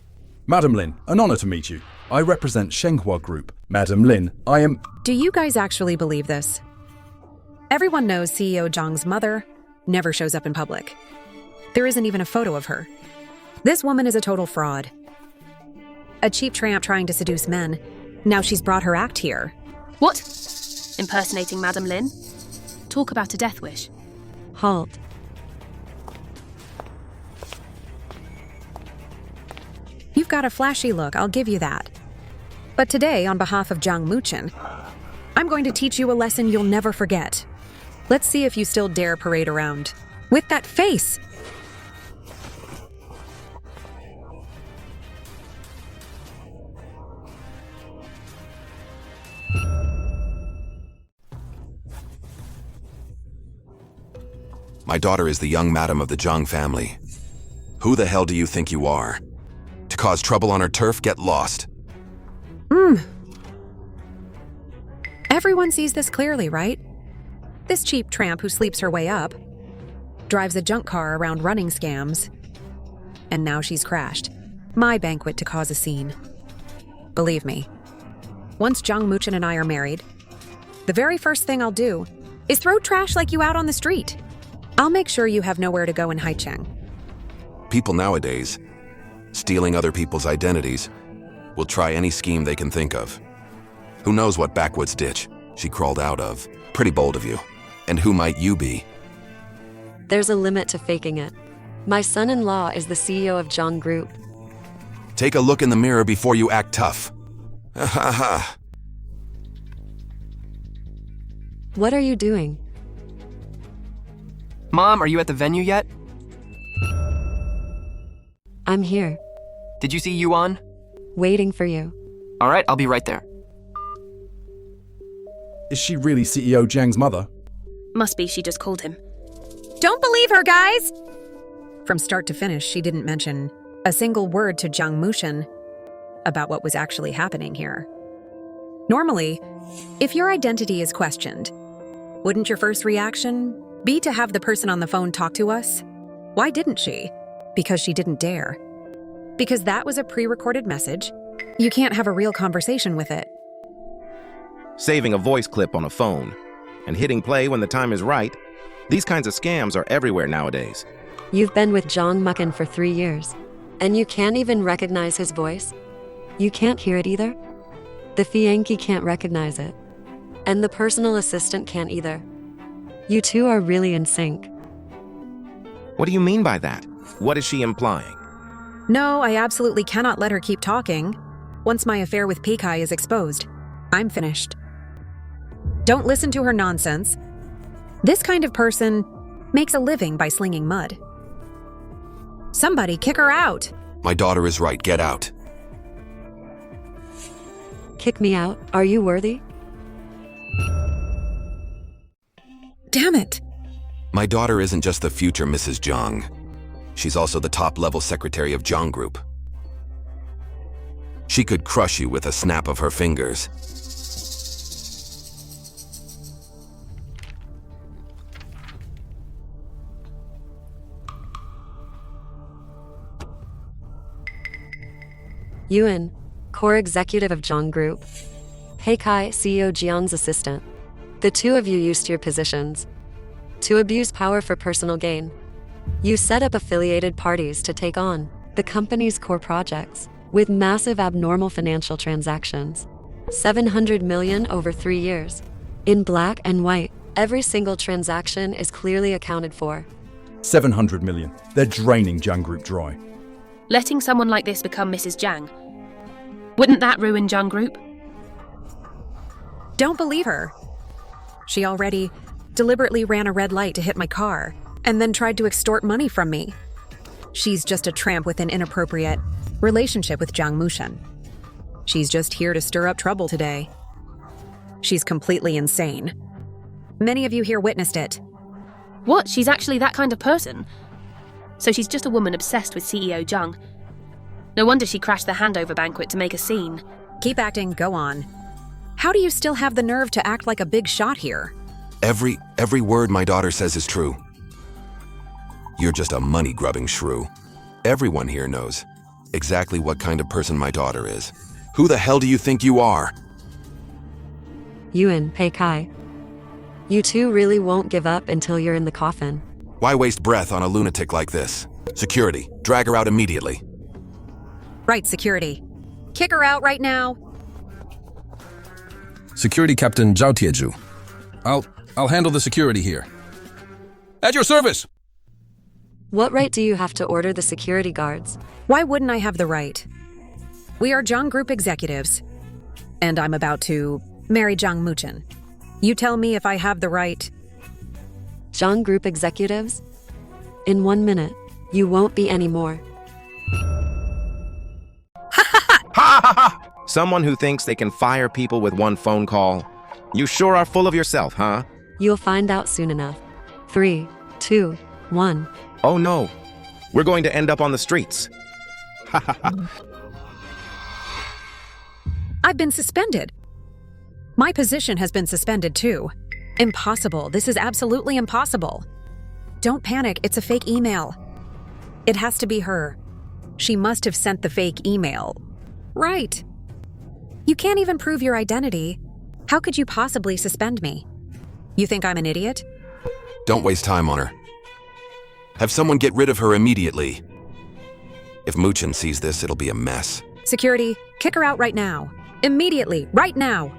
Madam Lin, an honor to meet you. I represent Shenghua Group. Madam Lin, I am... Do you guys actually believe this? Everyone knows CEO Zhang's mother never shows up in public. There isn't even a photo of her. This woman is a total fraud. A cheap tramp trying to seduce men. Now she's brought her act here. What? Impersonating Madam Lin? Talk about a death wish. Halt. You've got a flashy look, I'll give you that. But today, on behalf of Jang Moo-chen, I'm going to teach you a lesson you'll never forget. Let's see if you still dare parade around with that face. My daughter is the young madam of the Jung family. Who the hell do you think you are? To cause trouble on her turf, get lost. Everyone sees this clearly, right? This cheap tramp who sleeps her way up, drives a junk car around running scams, and now she's crashed. my banquet to cause a scene. Believe me, once Jang Muchin and I are married, the very first thing I'll do is throw trash like you out on the street. I'll make sure you have nowhere to go in Haicheng. People nowadays, stealing other people's identities, will try any scheme they can think of. Who knows what backwoods ditch she crawled out of? Pretty bold of you. And who might you be? There's a limit to faking it. My son-in-law is the CEO of Jang Group. Take a look in the mirror before you act tough. Ha ha ha. What are you doing? Mom, are you at the venue yet? I'm here, Did you see Yuan? waiting for you. All right, I'll be right there. Is she really CEO Jiang's mother? Must be she just called him. Don't believe her, guys! From start to finish, she didn't mention a single word to Jang Muchin about what was actually happening here. Normally, if your identity is questioned, wouldn't your first reaction be to have the person on the phone talk to us? Why didn't she? Because she didn't dare. Because that was a pre-recorded message. You can't have a real conversation with it. Saving a voice clip on a phone and hitting play when the time is right. These kinds of scams are everywhere nowadays. You've been with Jang Muchin for 3 years, and you can't even recognize his voice? You can't hear it either? The Fianchi can't recognize it. And the personal assistant can't either. You two are really in sync. What do you mean by that? What is she implying? No, I absolutely cannot let her keep talking. Once my affair with Pikai is exposed, I'm finished. Don't listen to her nonsense. This kind of person makes a living by slinging mud. Somebody kick her out. My daughter is right. Get out. Kick me out? Are you worthy? Damn it. My daughter isn't just the future Mrs. Jiang. She's also the top-level secretary of Jiang Group. She could crush you with a snap of her fingers. Yuan, core executive of Jang Group. Heikai, CEO Jiang's assistant. The two of you used your positions to abuse power for personal gain. You set up affiliated parties to take on the company's core projects with massive abnormal financial transactions. 700 million over 3 years. In black and white, every single transaction is clearly accounted for. 700 million. They're draining Jang Group dry. Letting someone like this become Mrs. Jiang, wouldn't that ruin Jang Group? Don't believe her. She already deliberately ran a red light to hit my car and then tried to extort money from me. She's just a tramp with an inappropriate relationship with Jang Muchin. She's just here to stir up trouble today. She's completely insane. Many of you here witnessed it. What? She's actually that kind of person? So she's just a woman obsessed with CEO Jiang. No wonder she crashed the handover banquet to make a scene. Keep acting, go on. How do you still have the nerve to act like a big shot here? Every word my daughter says is true. You're just a money-grubbing shrew. Everyone here knows exactly what kind of person my daughter is. Who the hell do you think you are? Yuan, Heikai. You two really won't give up until you're in the coffin. Why waste breath on a lunatic like this? Security, drag her out immediately. Right, security. Kick her out right now. Security Captain Zhao Tieju. I'll handle the security here. At your service! What right do you have to order the security guards? Why wouldn't I have the right? We are Jang Group executives, and I'm about to marry Jang Muchin. You tell me if I have the right. Jang Group executives? In 1 minute, you won't be anymore. Someone who thinks they can fire people with one phone call. You sure are full of yourself, huh? You'll find out soon enough. 3, 2, 1. Oh no, we're going to end up on the streets. I've been suspended. My position has been suspended too. Impossible. This is absolutely impossible. Don't panic. It's a fake email. It has to be her. She must have sent the fake email. Right. You can't even prove your identity. How could you possibly suspend me? You think I'm an idiot? Don't waste time on her. Have someone get rid of her immediately. If Muchin sees this, it'll be a mess. Security, kick her out right now. Immediately, right now.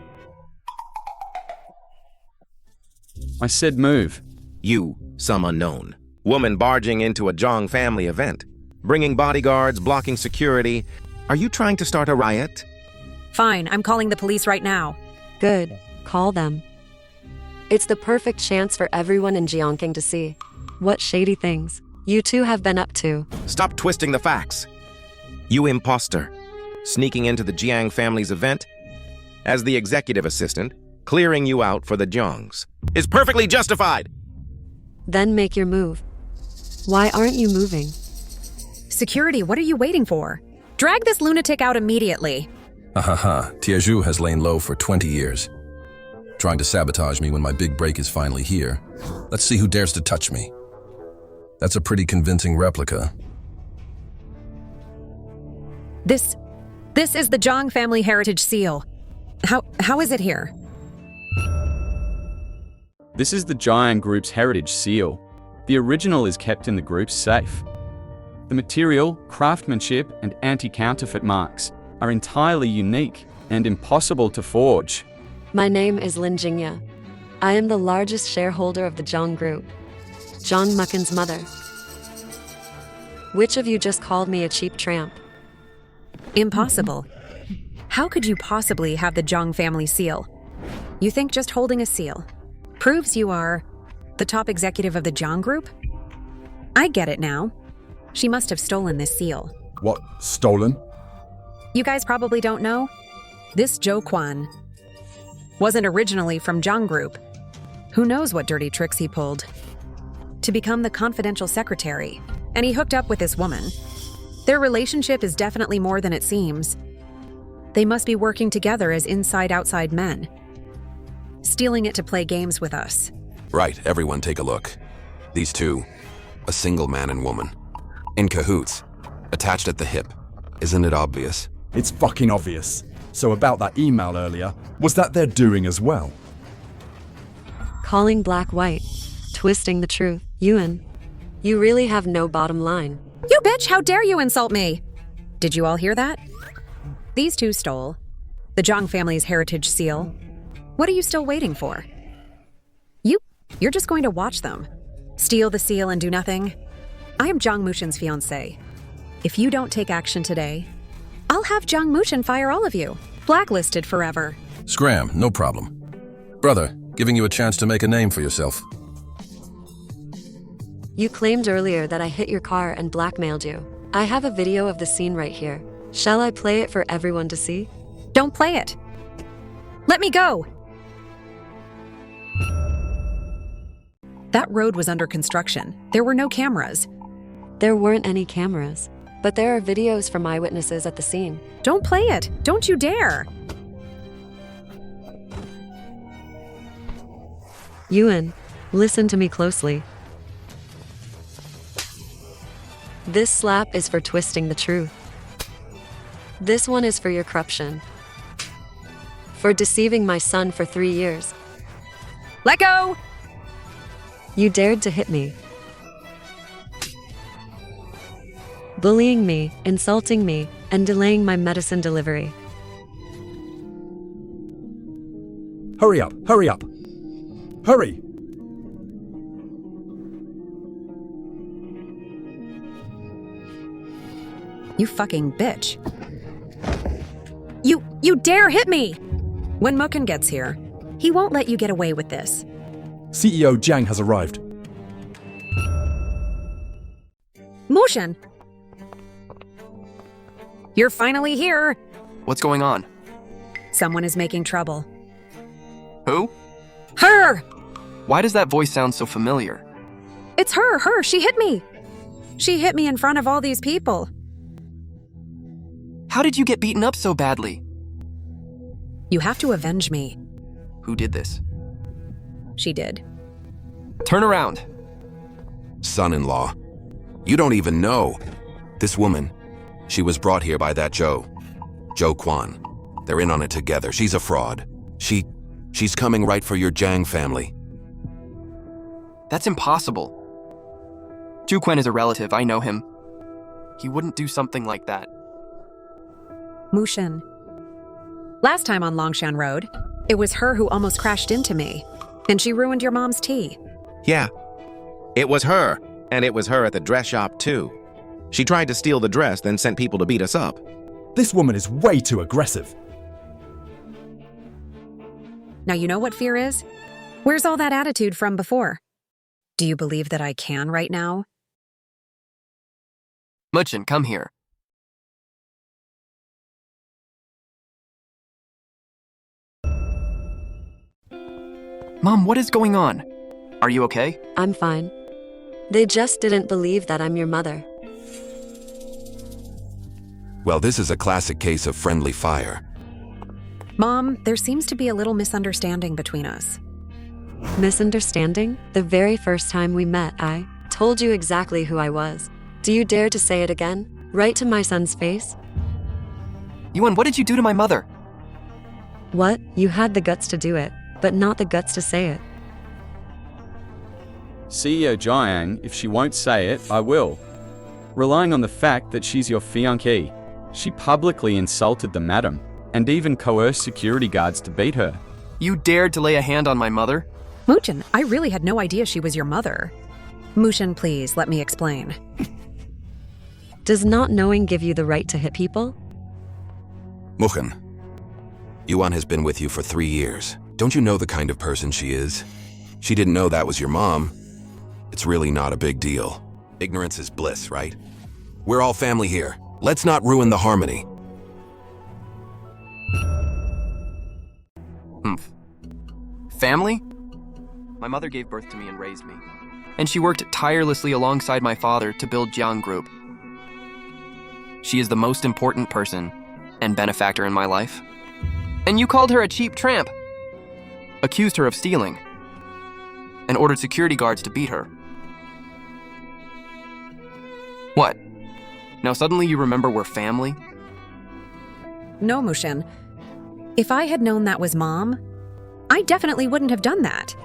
I said move. You, some unknown. Woman barging into a Zhang family event. Bringing bodyguards, blocking security. Are you trying to start a riot? Fine, I'm calling the police right now. Good. Call them. It's the perfect chance for everyone in Jiangking to see what shady things you two have been up to. Stop twisting the facts. You imposter. Sneaking into the Jiang family's event as the executive assistant, clearing you out for the Zhangs, is perfectly justified. Then make your move. Why aren't you moving? Security, what are you waiting for? Drag this lunatic out immediately. Tiezhu has lain low for 20 years. Trying to sabotage me when my big break is finally here. Let's see who dares to touch me. That's a pretty convincing replica. This is the Zhang family heritage seal. How is it here? This is the Jiang Group's heritage seal. The original is kept in the group's safe. The material, craftsmanship, and anti-counterfeit marks are entirely unique and impossible to forge. My name is Lin Jingya. I am the largest shareholder of the Zhang Group. Zhang Muckin's mother. Which of you just called me a cheap tramp? Impossible. How could you possibly have the Zhang family seal? You think just holding a seal proves you are the top executive of the Zhang Group? I get it now. She must have stolen this seal. What, stolen? You guys probably don't know. This Zhou Quan wasn't originally from Zhang Group. Who knows what dirty tricks he pulled to become the confidential secretary. And he hooked up with this woman. Their relationship is definitely more than it seems. They must be working together as inside-outside men, stealing it to play games with us. Right, everyone take a look. These two, a single man and woman, in cahoots, attached at the hip. Isn't it obvious? It's fucking obvious. So about that email earlier, was that their doing as well? Calling black white, twisting the truth. Yuan, you really have no bottom line. You bitch, how dare you insult me? Did you all hear that? These two stole the Zhang family's heritage seal. What are you still waiting for? You're just going to watch them steal the seal and do nothing? I am Zhang Mushin's fiancé. If you don't take action today, I'll have Zhang Mushin fire all of you. Blacklisted forever. Scram, no problem. Brother, giving you a chance to make a name for yourself. You claimed earlier that I hit your car and blackmailed you. I have a video of the scene right here. Shall I play it for everyone to see? Don't play it. Let me go. That road was under construction. There were no cameras. There weren't any cameras, but there are videos from eyewitnesses at the scene. Don't play it. Don't you dare. Yuan, listen to me closely. This slap is for twisting the truth. This one is for your corruption. For deceiving my son for 3 years. Let go! You dared to hit me. Bullying me, insulting me, and delaying my medicine delivery. Hurry up, hurry up. Hurry! You fucking bitch. You dare hit me! When Mukin gets here, he won't let you get away with this. CEO Jiang has arrived. Mushin! You're finally here! What's going on? Someone is making trouble. Who? Her! Why does that voice sound so familiar? It's her, she hit me! She hit me in front of all these people. How did you get beaten up so badly? You have to avenge me. Who did this? She did. Turn around. Son-in-law, you don't even know. This woman, She was brought here by that Joe Kwan. They're in on it together. She's a fraud. She's coming right for your Jang family. That's impossible. Ju Quen is a relative, I know him. He wouldn't do something like that. Mushin. Last time on Longshan Road, it was her who almost crashed into me, and she ruined your mom's tea. Yeah, it was her, and it was her at the dress shop too. She tried to steal the dress, then sent people to beat us up. This woman is way too aggressive. Now you know what fear is? Where's all that attitude from before? Do you believe that I can right now? Muchin, come here. Mom, what is going on? Are you okay? I'm fine. They just didn't believe that I'm your mother. Well, this is a classic case of friendly fire. Mom, there seems to be a little misunderstanding between us. Misunderstanding? The very first time we met, I told you exactly who I was. Do you dare to say it again? Right to my son's face? Yuan, what did you do to my mother? What? You had the guts to do it, but not the guts to say it. CEO Jiang, if she won't say it, I will. Relying on the fact that she's your fiancée, she publicly insulted the madam, and even coerced security guards to beat her. You dared to lay a hand on my mother? Muchin, I really had no idea she was your mother. Mushin, please, let me explain. Does not knowing give you the right to hit people? Muchen, Yuan has been with you for 3 years. Don't you know the kind of person she is? She didn't know that was your mom. It's really not a big deal. Ignorance is bliss, right? We're all family here. Let's not ruin the harmony. Family? My mother gave birth to me and raised me. And she worked tirelessly alongside my father to build Jiang Group. She is the most important person and benefactor in my life. And you called her a cheap tramp, accused her of stealing, and ordered security guards to beat her. What? Now suddenly you remember we're family? No, Mushin. If I had known that was Mom, I definitely wouldn't have done that.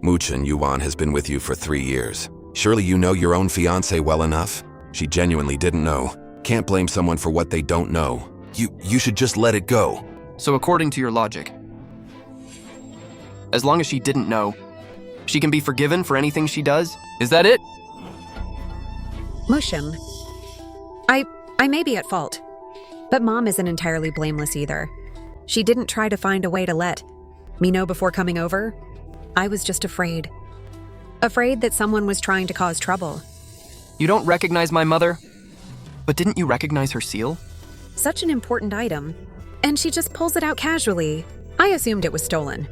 Muchen Yuan has been with you for 3 years. Surely you know your own fiancé well enough? She genuinely didn't know. Can't blame someone for what they don't know. You should just let it go. So according to your logic, as long as she didn't know, she can be forgiven for anything she does? Is that it? Mushin, I may be at fault, but Mom isn't entirely blameless either. She didn't try to find a way to let me know before coming over. I was just afraid. Afraid that someone was trying to cause trouble. You don't recognize my mother? But didn't you recognize her seal? Such an important item, and she just pulls it out casually. I assumed it was stolen.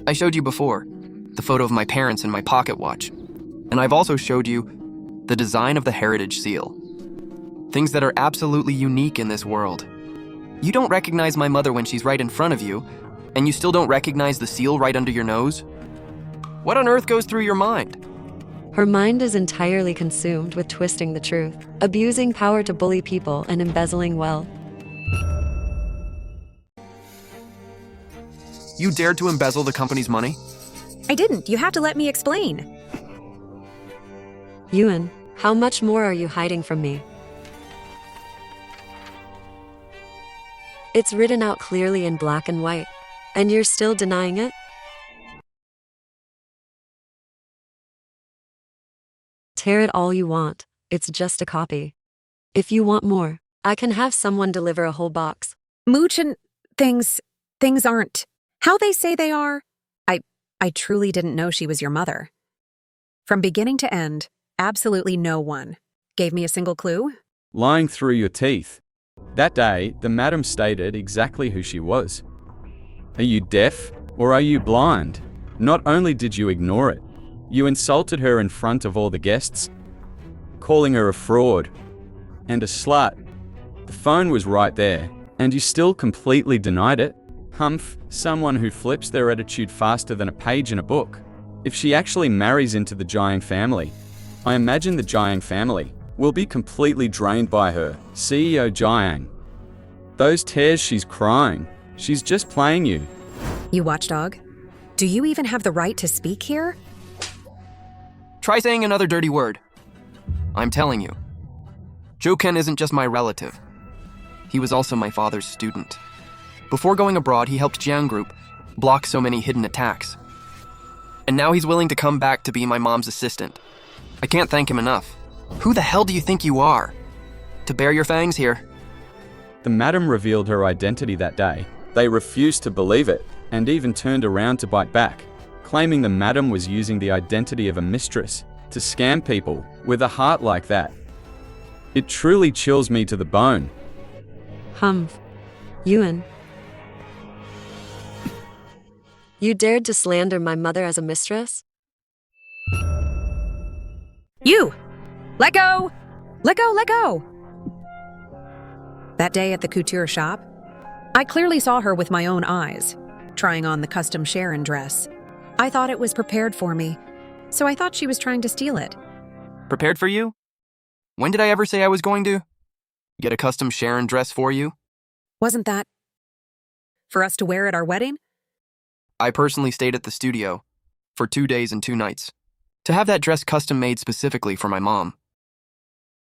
I showed you before, the photo of my parents and my pocket watch. And I've also showed you the design of the heritage seal. Things that are absolutely unique in this world. You don't recognize my mother when she's right in front of you, and you still don't recognize the seal right under your nose? What on earth goes through your mind? Her mind is entirely consumed with twisting the truth, abusing power to bully people, and embezzling wealth. You dared to embezzle the company's money? I didn't. You have to let me explain. Yuan, how much more are you hiding from me? It's written out clearly in black and white, and you're still denying it? Tear it all you want, it's just a copy. If you want more, I can have someone deliver a whole box. Muchen, things aren't how they say they are. I truly didn't know she was your mother. From beginning to end, absolutely no one gave me a single clue. Lying through your teeth. That day, the madam stated exactly who she was. Are you deaf or are you blind? Not only did you ignore it, you insulted her in front of all the guests, calling her a fraud and a slut. The phone was right there, and you still completely denied it. Humph, someone who flips their attitude faster than a page in a book. If she actually marries into the Jiang family, I imagine the Jiang family will be completely drained by her, CEO Jiang. Those tears, she's crying. She's just playing you. You watchdog? Do you even have the right to speak here? Try saying another dirty word. I'm telling you. Joken isn't just my relative. He was also my father's student. Before going abroad, he helped Jiang Group block so many hidden attacks. And now he's willing to come back to be my mom's assistant. I can't thank him enough. Who the hell do you think you are? To bear your fangs here. The madam revealed her identity that day. They refused to believe it, and even turned around to bite back, claiming the madam was using the identity of a mistress to scam people with a heart like that. It truly chills me to the bone. Humph. Yuan. You dared to slander my mother as a mistress? You! Let go! Let go, let go! That day at the couture shop, I clearly saw her with my own eyes, trying on the custom Sharon dress. I thought it was prepared for me, so I thought she was trying to steal it. Prepared for you? When did I ever say I was going to get a custom Sharon dress for you? Wasn't that for us to wear at our wedding? I personally stayed at the studio for 2 days and 2 nights to have that dress custom made specifically for my mom.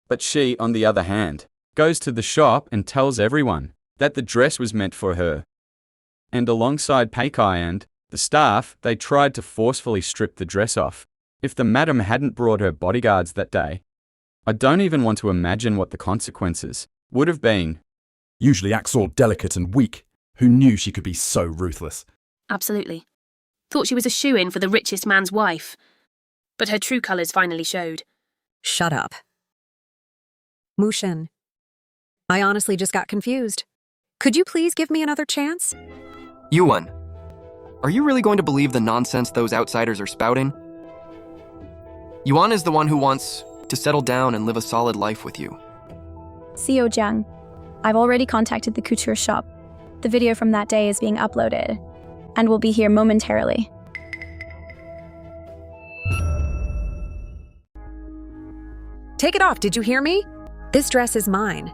But she, on the other hand, goes to the shop and tells everyone that the dress was meant for her. And alongside Peikai and the staff, they tried to forcefully strip the dress off. If the madam hadn't brought her bodyguards that day, I don't even want to imagine what the consequences would have been. Usually acts all delicate and weak. Who knew she could be so ruthless? Absolutely. Thought she was a shoo-in for the richest man's wife. But her true colours finally showed. Shut up. Mushin, I honestly just got confused. Could you please give me another chance? Yuan, are you really going to believe the nonsense those outsiders are spouting? Yuan is the one who wants to settle down and live a solid life with you. CEO Jiang, I've already contacted the couture shop. The video from that day is being uploaded and will be here momentarily. Take it off, did you hear me? This dress is mine.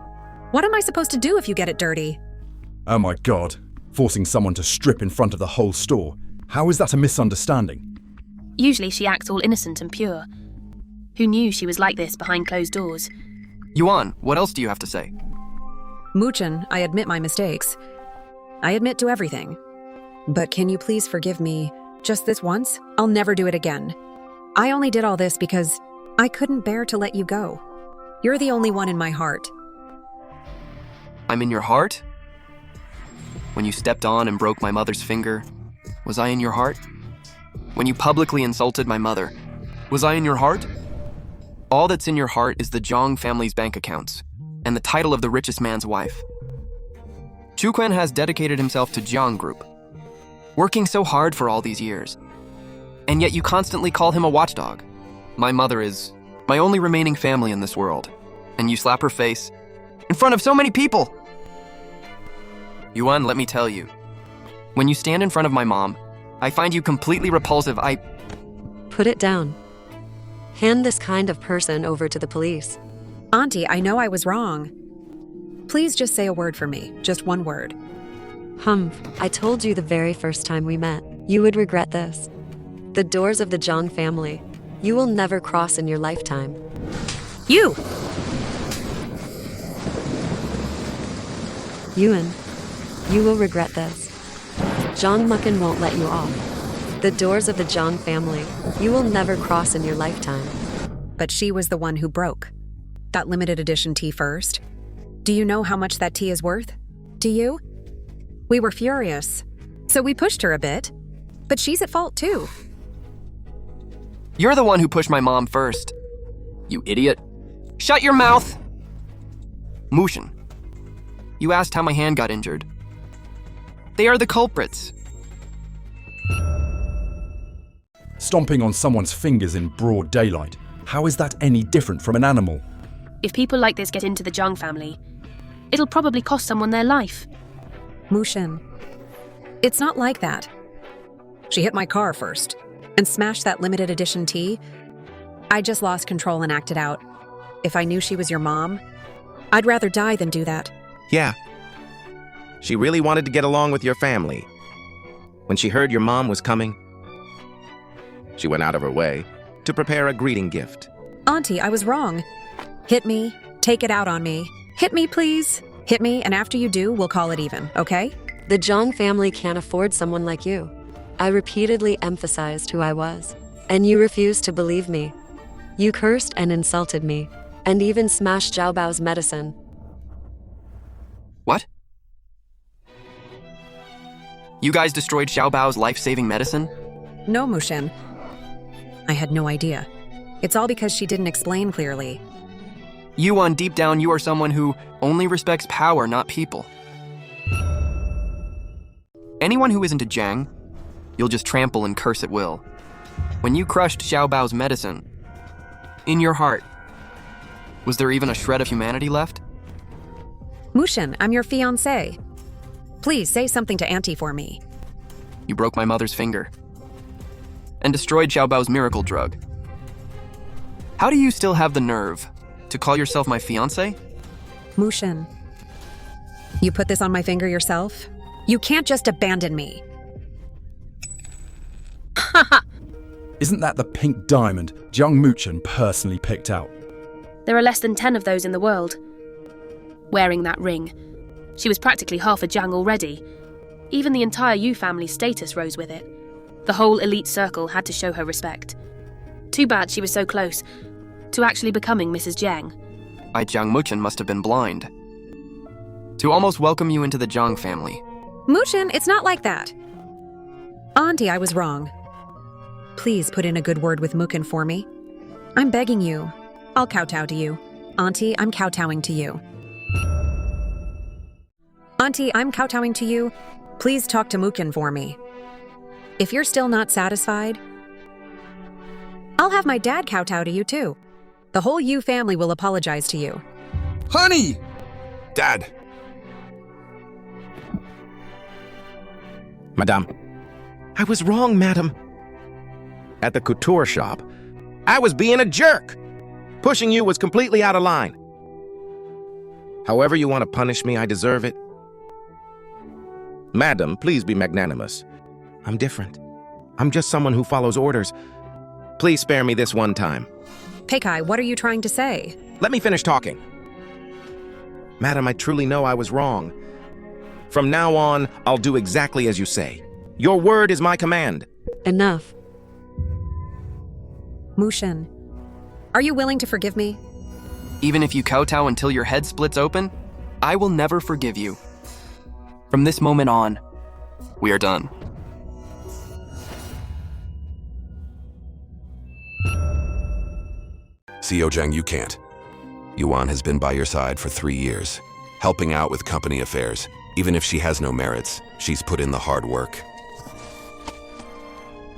What am I supposed to do if you get it dirty? Oh my god. Forcing someone to strip in front of the whole store. How is that a misunderstanding? Usually she acts all innocent and pure. Who knew she was like this behind closed doors? Yuan, what else do you have to say? Muchin, I admit my mistakes. I admit to everything. But can you please forgive me just this once? I'll never do it again. I only did all this because I couldn't bear to let you go. You're the only one in my heart. I'm in your heart? When you stepped on and broke my mother's finger, was I in your heart? When you publicly insulted my mother, was I in your heart? All that's in your heart is the Zhang family's bank accounts and the title of the richest man's wife. Chuquan has dedicated himself to Zhang Group, working so hard for all these years. And yet you constantly call him a watchdog. My mother is my only remaining family in this world, and you slap her face in front of so many people. Yuan, let me tell you, when you stand in front of my mom, I find you completely repulsive. Put it down. Hand this kind of person over to the police. Auntie, I know I was wrong. Please just say a word for me, just one word. Humph, I told you the very first time we met, you would regret this. The doors of the Zhang family, you will never cross in your lifetime. You! Yuan, you will regret this. Zhang Mucken won't let you off. The doors of the Zhang family, you will never cross in your lifetime. But she was the one who broke that limited edition tea first. Do you know how much that tea is worth? Do you? We were furious, so we pushed her a bit. But she's at fault too. You're the one who pushed my mom first. You idiot. Shut your mouth! Mushin, you asked how my hand got injured. They are the culprits. Stomping on someone's fingers in broad daylight. How is that any different from an animal? If people like this get into the Zhang family, it'll probably cost someone their life. Mushin, it's not like that. She hit my car first and smashed that limited edition tea. I just lost control and acted out. if I knew she was your mom. I'd rather die than do that. Yeah. She really wanted to get along with your family. When she heard your mom was coming, she went out of her way to prepare a greeting gift. Auntie, I was wrong. Hit me. Take it out on me. Hit me, please. Hit me, and after you do, we'll call it even, okay? The Zhang family can't afford someone like you. I repeatedly emphasized who I was, and you refused to believe me. You cursed and insulted me, and even smashed Zhao Bao's medicine. What? You guys destroyed Xiao Bao's life-saving medicine? No, Mushin. I had no idea. It's all because she didn't explain clearly. Yuan, deep down, you are someone who only respects power, not people. Anyone who isn't a Zhang, you'll just trample and curse at will. When you crushed Xiao Bao's medicine, in your heart, was there even a shred of humanity left? Mushin, I'm your fiancé. Please say something to Auntie for me. You broke my mother's finger and destroyed Xiao Bao's miracle drug. How do you still have the nerve to call yourself my fiancé? Mushin, you put this on my finger yourself? You can't just abandon me. Isn't that the pink diamond Jiang Muchen personally picked out? There are less than 10 of those in the world. Wearing that ring, she was practically half a Zhang already. Even the entire Yu family's status rose with it. The whole elite circle had to show her respect. Too bad she was so close to actually becoming Mrs. Jiang. Jiang Muchen must have been blind to almost welcome you into the Zhang family. Mushin, it's not like that. Auntie, I was wrong. Please put in a good word with Mukin for me. I'm begging you. I'll kowtow to you. Auntie, I'm kowtowing to you. Auntie, I'm kowtowing to you. Please talk to Mukin for me. If you're still not satisfied, I'll have my dad kowtow to you too. The whole Yu family will apologize to you. Honey! Dad! Madame, I was wrong, madam. At the couture shop, I was being a jerk. Pushing you was completely out of line. However you want to punish me, I deserve it. Madam, please be magnanimous. I'm different. I'm just someone who follows orders. Please spare me this one time. Peikai, what are you trying to say? Let me finish talking. Madam, I truly know I was wrong. From now on, I'll do exactly as you say. Your word is my command. Enough. Mushin, are you willing to forgive me? Even if you kowtow until your head splits open, I will never forgive you. From this moment on, we are done. CEO Zhang, you can't. Yuan has been by your side for 3 years, helping out with company affairs. Even if she has no merits, she's put in the hard work.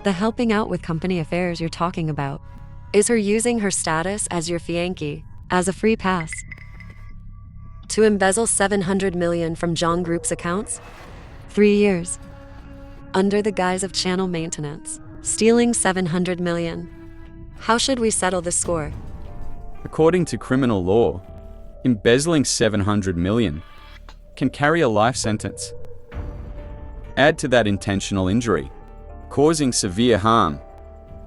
The helping out with company affairs you're talking about is her using her status as your fiancé as a free pass to embezzle 700 million from Zhang Group's accounts? 3 years. Under the guise of channel maintenance, stealing 700 million. How should we settle this score? According to criminal law, embezzling 700 million can carry a life sentence. Add to that intentional injury, causing severe harm,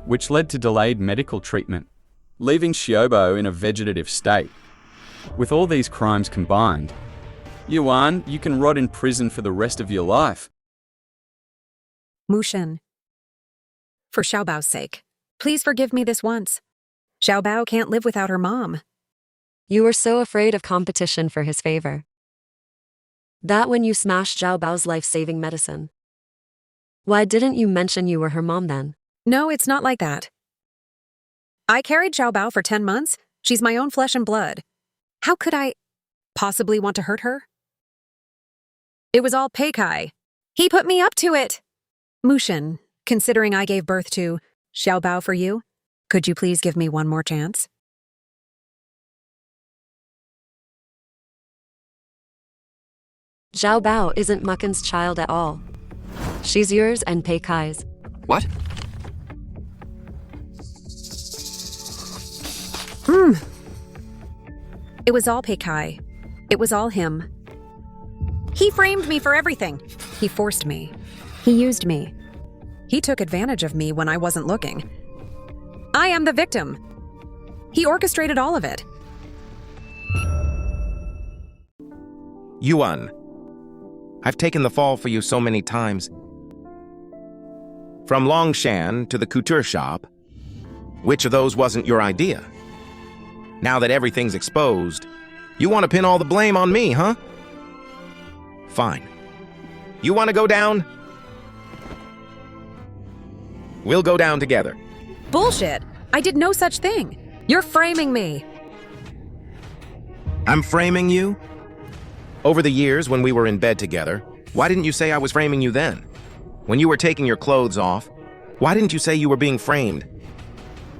which led to delayed medical treatment, leaving Xiaobao in a vegetative state. With all these crimes combined, Yuan, you can rot in prison for the rest of your life. Mushin, for Xiaobao's sake, please forgive me this once. Xiaobao can't live without her mom. You were so afraid of competition for his favor that when you smashed Zhao Bao's life-saving medicine, why didn't you mention you were her mom then? No, it's not like that. I carried Xiaobao for 10 months. She's my own flesh and blood. How could I possibly want to hurt her? It was all Peikai. He put me up to it. Mushin, considering I gave birth to Xiaobao for you, could you please give me one more chance? Zhao Bao isn't Mucken's child at all. She's yours and Peikai's. What? It was all Peikai. It was all him. He framed me for everything. He forced me. He used me. He took advantage of me when I wasn't looking. I am the victim. He orchestrated all of it. Yuan, I've taken the fall for you so many times. From Longshan to the couture shop, which of those wasn't your idea? Now that everything's exposed, you want to pin all the blame on me, huh? Fine. You want to go down? We'll go down together. Bullshit! I did no such thing. You're framing me. I'm framing you? Over the years when we were in bed together, why didn't you say I was framing you then? When you were taking your clothes off, why didn't you say you were being framed?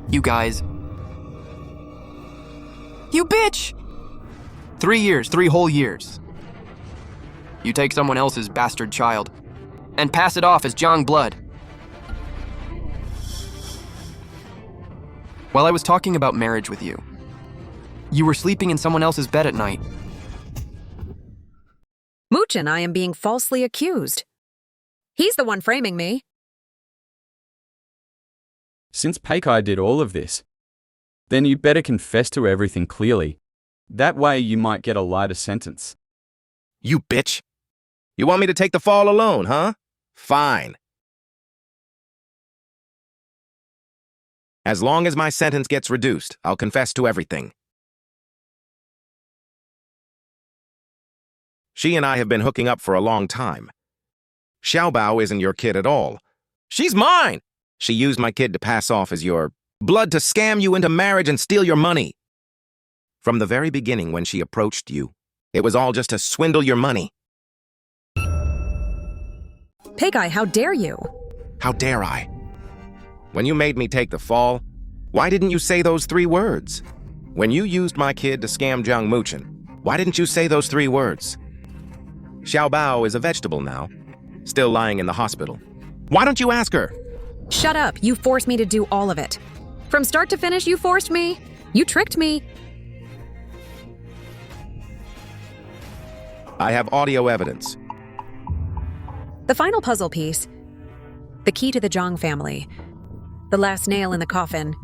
You guys. You bitch! 3 years, 3 whole years. You take someone else's bastard child and pass it off as Jiang blood. While I was talking about marriage with you, you were sleeping in someone else's bed at night. Mooch and I am being falsely accused. He's the one framing me. Since Peikai did all of this, then you'd better confess to everything clearly. That way you might get a lighter sentence. You bitch! You want me to take the fall alone, huh? Fine. As long as my sentence gets reduced, I'll confess to everything. She and I have been hooking up for a long time. Xiaobao isn't your kid at all. She's mine! She used my kid to pass off as your blood to scam you into marriage and steal your money. From the very beginning when she approached you, it was all just to swindle your money. Peikai, how dare you? How dare I? When you made me take the fall, why didn't you say those 3 words? When you used my kid to scam Jiang Muchen, why didn't you say those 3 words? Xiaobao is a vegetable now, still lying in the hospital. Why don't you ask her? Shut up, you forced me to do all of it. From start to finish, you forced me. You tricked me. I have audio evidence. The final puzzle piece, the key to the Zhang family, the last nail in the coffin.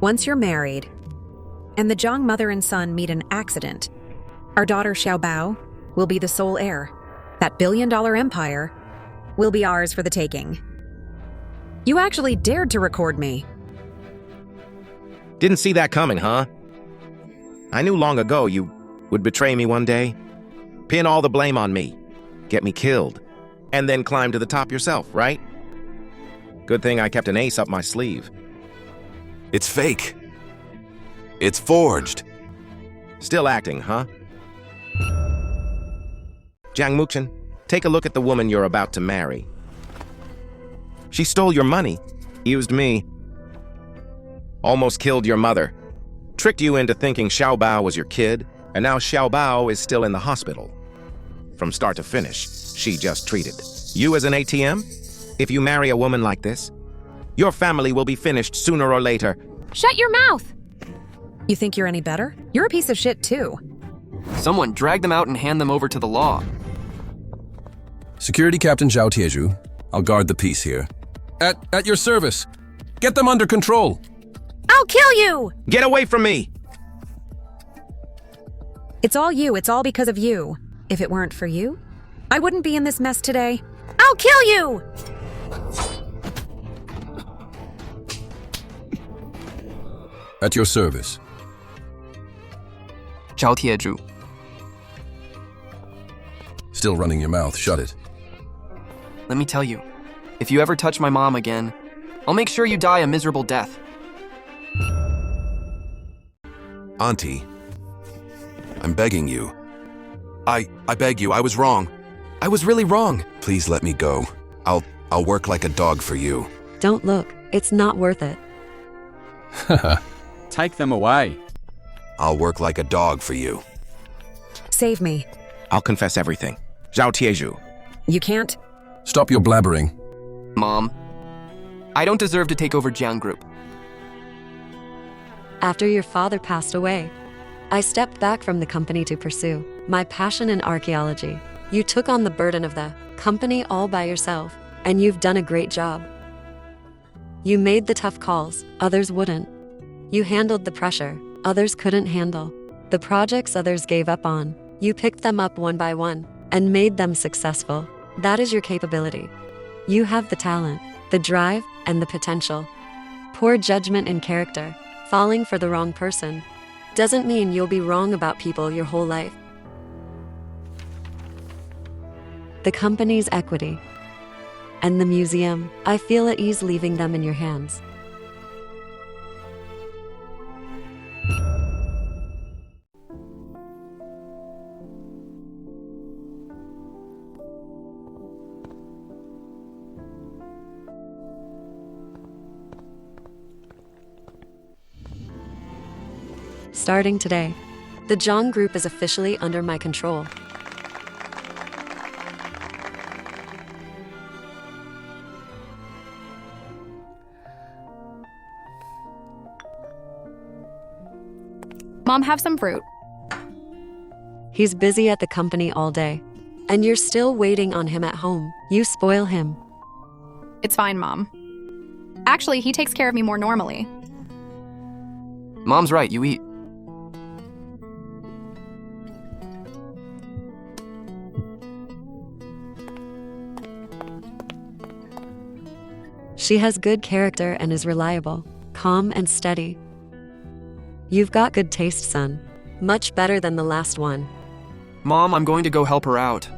Once you're married, and the Zhang mother and son meet an accident, our daughter Xiaobao will be the sole heir. That billion-dollar empire will be ours for the taking. You actually dared to record me. Didn't see that coming, huh? I knew long ago you would betray me one day, pin all the blame on me, get me killed, and then climb to the top yourself, right? Good thing I kept an ace up my sleeve. It's fake. It's forged. Still acting, huh? Jiang Muchen, take a look at the woman you're about to marry. She stole your money, used me, almost killed your mother, tricked you into thinking Xiaobao was your kid, and now Xiaobao is still in the hospital. From start to finish, she just treated you as an ATM. If you marry a woman like this, your family will be finished sooner or later. Shut your mouth! You think you're any better? You're a piece of shit too. Someone drag them out and hand them over to the law. Security Captain Zhao Tieju, I'll guard the peace here. At your service. Get them under control. I'll kill you! Get away from me! It's all you. It's all because of you. If it weren't for you, I wouldn't be in this mess today. I'll kill you! At your service. Zhao Tieju. Still running your mouth, shut it. Let me tell you, if you ever touch my mom again, I'll make sure you die a miserable death. Auntie, I'm begging you. I beg you, I was wrong. I was really wrong. Please let me go. I'll work like a dog for you. Don't look. It's not worth it. Take them away. I'll work like a dog for you. Save me. I'll confess everything. Zhao Tieju. You can't? Stop your blabbering. Mom, I don't deserve to take over Jiang Group. After your father passed away, I stepped back from the company to pursue my passion in archaeology. You took on the burden of the company all by yourself, and you've done a great job. You made the tough calls, others wouldn't. You handled the pressure, others couldn't handle. The projects others gave up on, you picked them up one by one and made them successful. That is your capability. You have the talent, the drive, and the potential. Poor judgment and character, falling for the wrong person, doesn't mean you'll be wrong about people your whole life. The company's equity and the museum, I feel at ease leaving them in your hands. Starting today, the Jong Group is officially under my control. Mom, have some fruit. He's busy at the company all day, and you're still waiting on him at home. You spoil him. It's fine, Mom. Actually, he takes care of me more normally. Mom's right, you eat. She has good character and is reliable, calm and steady. You've got good taste, son. Much better than the last one. Mom, I'm going to go help her out.